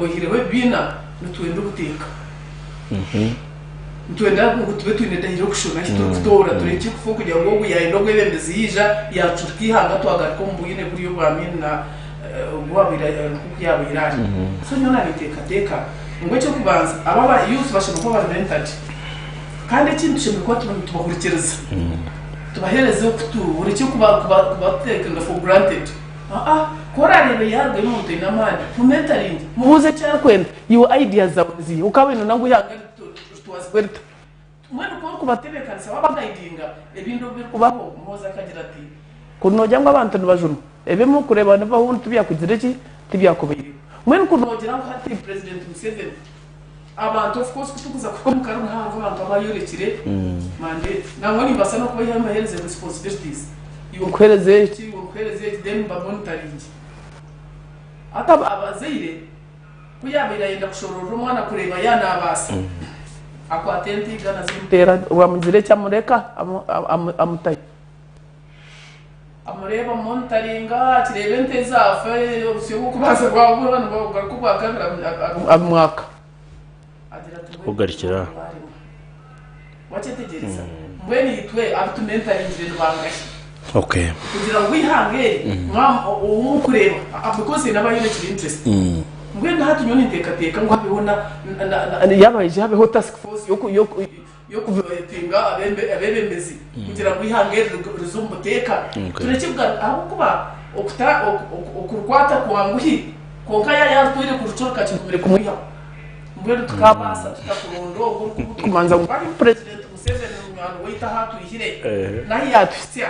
ohirewe bina nutwenda guteka ntwenda ngo tube twineda hiro kushona kutora tureke kufu kugira ngo uyayindo gwebembezi yija yacuki hanga twagaruka mu buyine buri yo bamina ubwabira kuyabo irari so nyona biteka ngo cyo kubanza ababa youth bashobora kuba mentaled kandi ikintu cyo ko tubakurikiriza tubahereze okutu buri cyo kubateka for granted korarebe yarwe mu mutwe namani mu mentoring mubuze cyane kwenda your ideas zabuzi ukabino nangu yanga tuwaswerta mwana ko kubatebekanisa babagayidinga ebintu bikubaho muhoza kagira ati kunojya ngo abantu nibajuru ebe mu kureba nava huntu tubyakugira iki tubyakubiri mwana kunojya ngo hati president Museveni abantu of course kutukuza kuko mukarun hango abantu abayorekire mandate nango nimbasa no kuba yamahereze responsibilities yokwereze iki yokwereze dem ba monitoring ata abazeire kuyabira yenda kushorora umwana kureba yana abasa akwatenti gana zimutera wamuzire cyamureka amutaye amureba monitoringa kirebe ntezafe usiyo kubaza rwabo bano bavuga ko bakamera amwaka ugarikira wachetegereza mbweni yitwe abitumentalingire rwangashi okay kugira ngo wihange umukureba because nabayonekira interest mbweni hatu nyoni ntekateka ngo abibona yabaje habeho task force yo kuvetinga abebembezi kugira ngo wihange ruzumuteka turekibwa aho kuba okurwata kwanguhi konka yatwire kurucoka kikumire kumwiha mbweni tukabasa tutakurondo kumanza ngo president Museveni umwana wita hatu ihire nahi yatwisya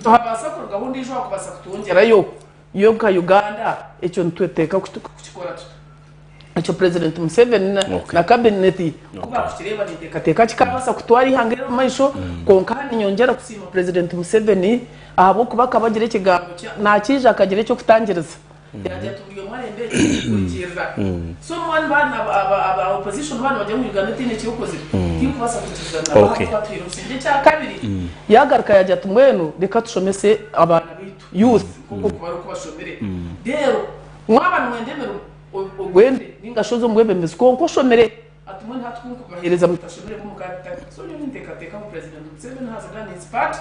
tuhabasa ko gahunda ijo kubasa kutongerayo yo ka Uganda ecyo ntweteka kukikora ecyo president Museveni na cabinet kuba kukireba nitekateka kikabasa kutwari hangera maisho konkani nyongera kusima president Museveni abo kuba kabagire kigambo nakije akagire cyo kutangiriza yajya tubiyo marembe kugirira so one bana aba opposition bana bajya mu Uganda tine cyokoze kikubasa kukizana abatwatwira usinde cya kabiri yagaruka yajya tumwenu reka tushomese abana bitu youth kuko kubara kubashomere rero mwabana mwendemero gwende ningashozo mwebemeze ko shomere atumwe ntatwukubahereza mutashomere ko mukata so nyo ntekateka mu president Museveni has done his part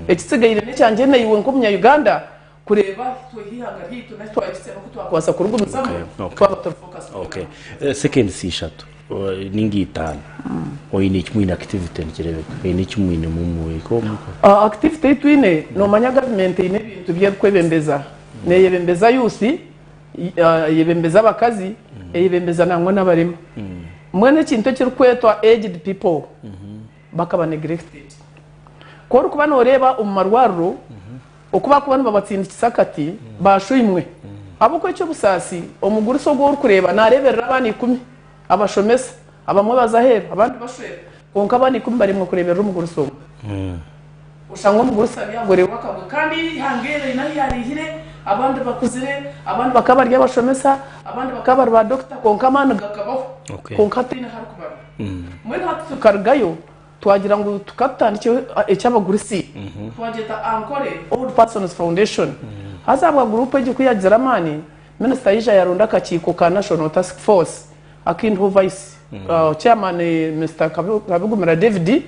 ekitsigayire n'cyanje nayiwe nko mu Uganda kureba twihanga hito na twayise no kutwakwasa ku rugo muzamo twaba focus. Okay, second si shatu ningi itanu oyine kimwe activity nkerebe oyine kimwe mu ko activity twine no manya government ine bintu bye kwebembeza ne yebembeza yusi yebembeza abakazi yebembeza nangwa n'abarimo mwene kintu cyo kwetwa aged people bakaba neglected ko rukuba no reba umarwaro okuba kubana babatsinda kisakati bashuimwe abo ko cyo busasi omuguru so go kureba nareberera abani 10 abashomesa abamwe bazahera abandi bashwera konka abani 10 barimwe kureberera umuguru so usanga umuguru sabi yagore wakabwe kandi hangere nahi yarihire abandi bakuzire abandi bakabarya bashomesa abandi bakabar ba doctor konka mana gakabaho konka tine har kubara mwene hatu kargayo twagira ngo tukatandike ecyabagurisi twageta ankore Old Persons Foundation hazabwa groupe yo kuyagiramani Minister Yija yaronda akakiko ka National Task Force akintu vice chairman Mr. Kabigumira David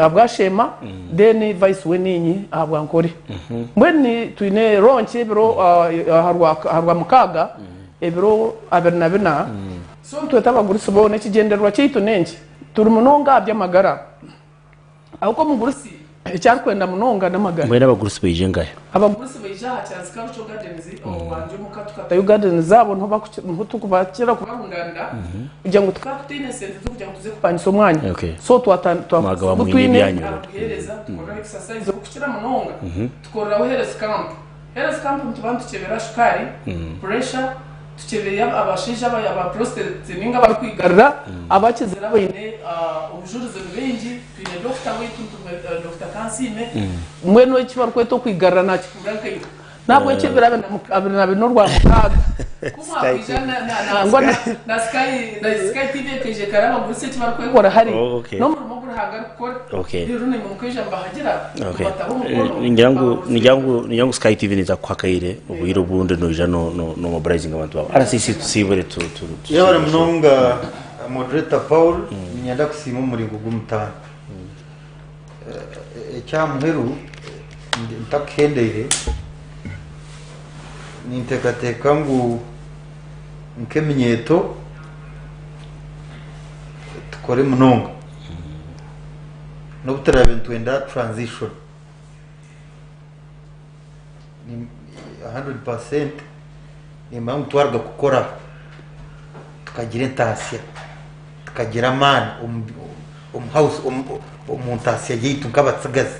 abwashema then vice weninyi abwankore mbweni twine ronche biro harwa mukaga ebiro abernabina so twetaba bone kigenderwa cyitu nenki turi munonga by'amagara ahubwo mugurusi icyakwenda munonga n'amagara mbere abagurusi bayije ngayo abagurusi bayije hacyazika Cultural Gardens wanje mukatukata Gardens zabo ntukubakira kubahunganda kugira ngo tukatine sense kugira ngo tuze kupanyisa umwanya so twatwinebyanyohereza tukora exercise zo gukira munonga tukora health camp tubantu kebera shukari pressure tukebeye abashije aba prostate ninga bari kwigarira abakizera bayine ubujuruze bengi twine Dr. Witu Dr. Kansime mweno ikibaru kweto kwigarira nakikuranka yo nabwo ekebera abana n'urwa mukaga kuma bijana na Sky TV keje karaba guruse kibaru kwekora hari no mu muguru hagarukora rero ni mu kweje mbahagira nyangu Sky TV niza kwakaire ubwiro bunde no jano no mobilizing abantu babo RCC tusibore tu yabare mnonga moderator Paul nyanda kusima muri gugumutana ecyamuheru ntakendere nintekateka ngo nkeminyeto tukore munonga no butarabe twenda transition ni 100% ni mpamvu twarga gukora tukagira intasiya tukagira man house umuntasiya yitu nkabatsagaza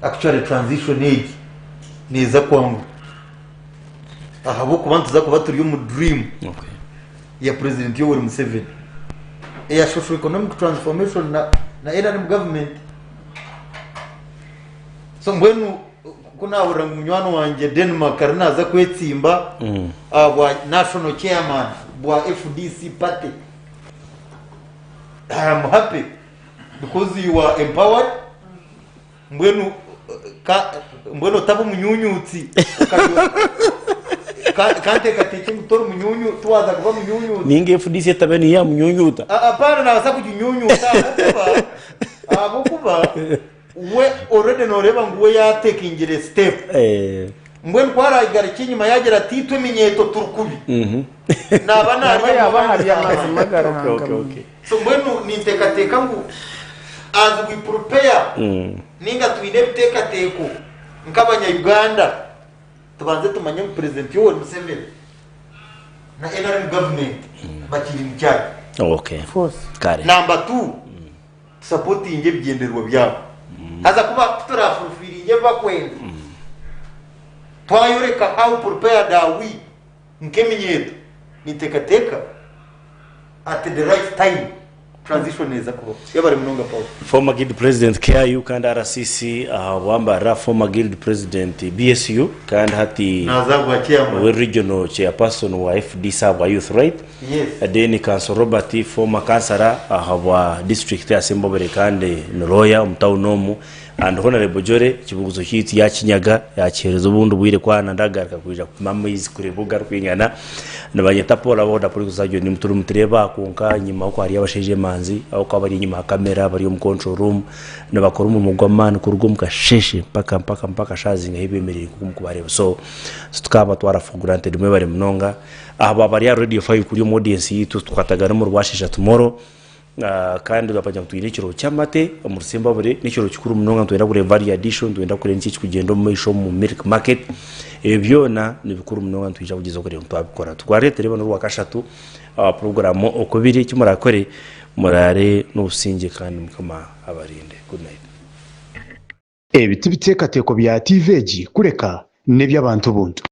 actually transition age neza kwangu ahabo kubantu zakuba turi mu dream ya president Yoweri Museveni ya social economic transformation na NRM government so mbwenu kuna urangunywano wanje Denmark arinaza kwetsimba aba national chairman bwa FDC party. I am happy because you are empowered. Mbwenu tabu munyunyutsi kante kateke mutoro munyunyu tuwaza kuba munyunyu ninge FDC tabeni ya munyunyuta apana na wasabu kunyunyuta kuba we already noreba nguwe ya taking step mbwen kwara igari kinyuma yagira titwe minyeto turukubi nabana hari amazi magara okay so mbwenu nintekateka ngu as we prepare ninga twinebtekateko nkabanya Uganda tubanze tumanye president Yoweri Museveni na NRM government bakiri mcyari okay force kare number 2 supporting ebyenderwa byabo haza kuba turafurfiringe bakwenda twayoreka how prepared are we nkeminyeto nitekateka at the right time transition is akubo yabari munonga Paul former guild president KIU kandi RCC wambara former guild president BSU kandi hati nazagwa chairman we regional chairperson wa FD Sava Youth Right yes then Council Robert former councillor wa district assembly kandi Noroya umtaunomu and honorable Jore kibuguzo cyiti ya Kinyaga yakerezo bundu bwire kwana ndagaruka kuja kumama izi kurebuga rwinyana nabanyeta Paul Abaho da polisi zajo ni muturu mutreba kunka nyuma ko ari abasheje manzi aho ko bari nyuma kamera bari mu control room nabakora mu mugwamana ku rugo mukasheshe mpaka shazinga hibemereye kumkubareba so tukaba twarafugurante dumwe bari munonga aba bari ya radio 5 kuri audience yitu twatagara mu rwashisha tomorrow kandi ugapanya kutwira ikiro cyamate mu Rusimba bure n'ikiro kikuru munonga twenda kure value addition twenda kure n'iki kugenda mu isho mu milk market ebyona nibikuru munonga twija kugeza kure twabikora twarete reba no rwakashatu program Okubiri kimurakore murare n'ubusinge kandi mukama abarinde good night ebiti bitekateko bya TVG kureka n'eby'abantu buntu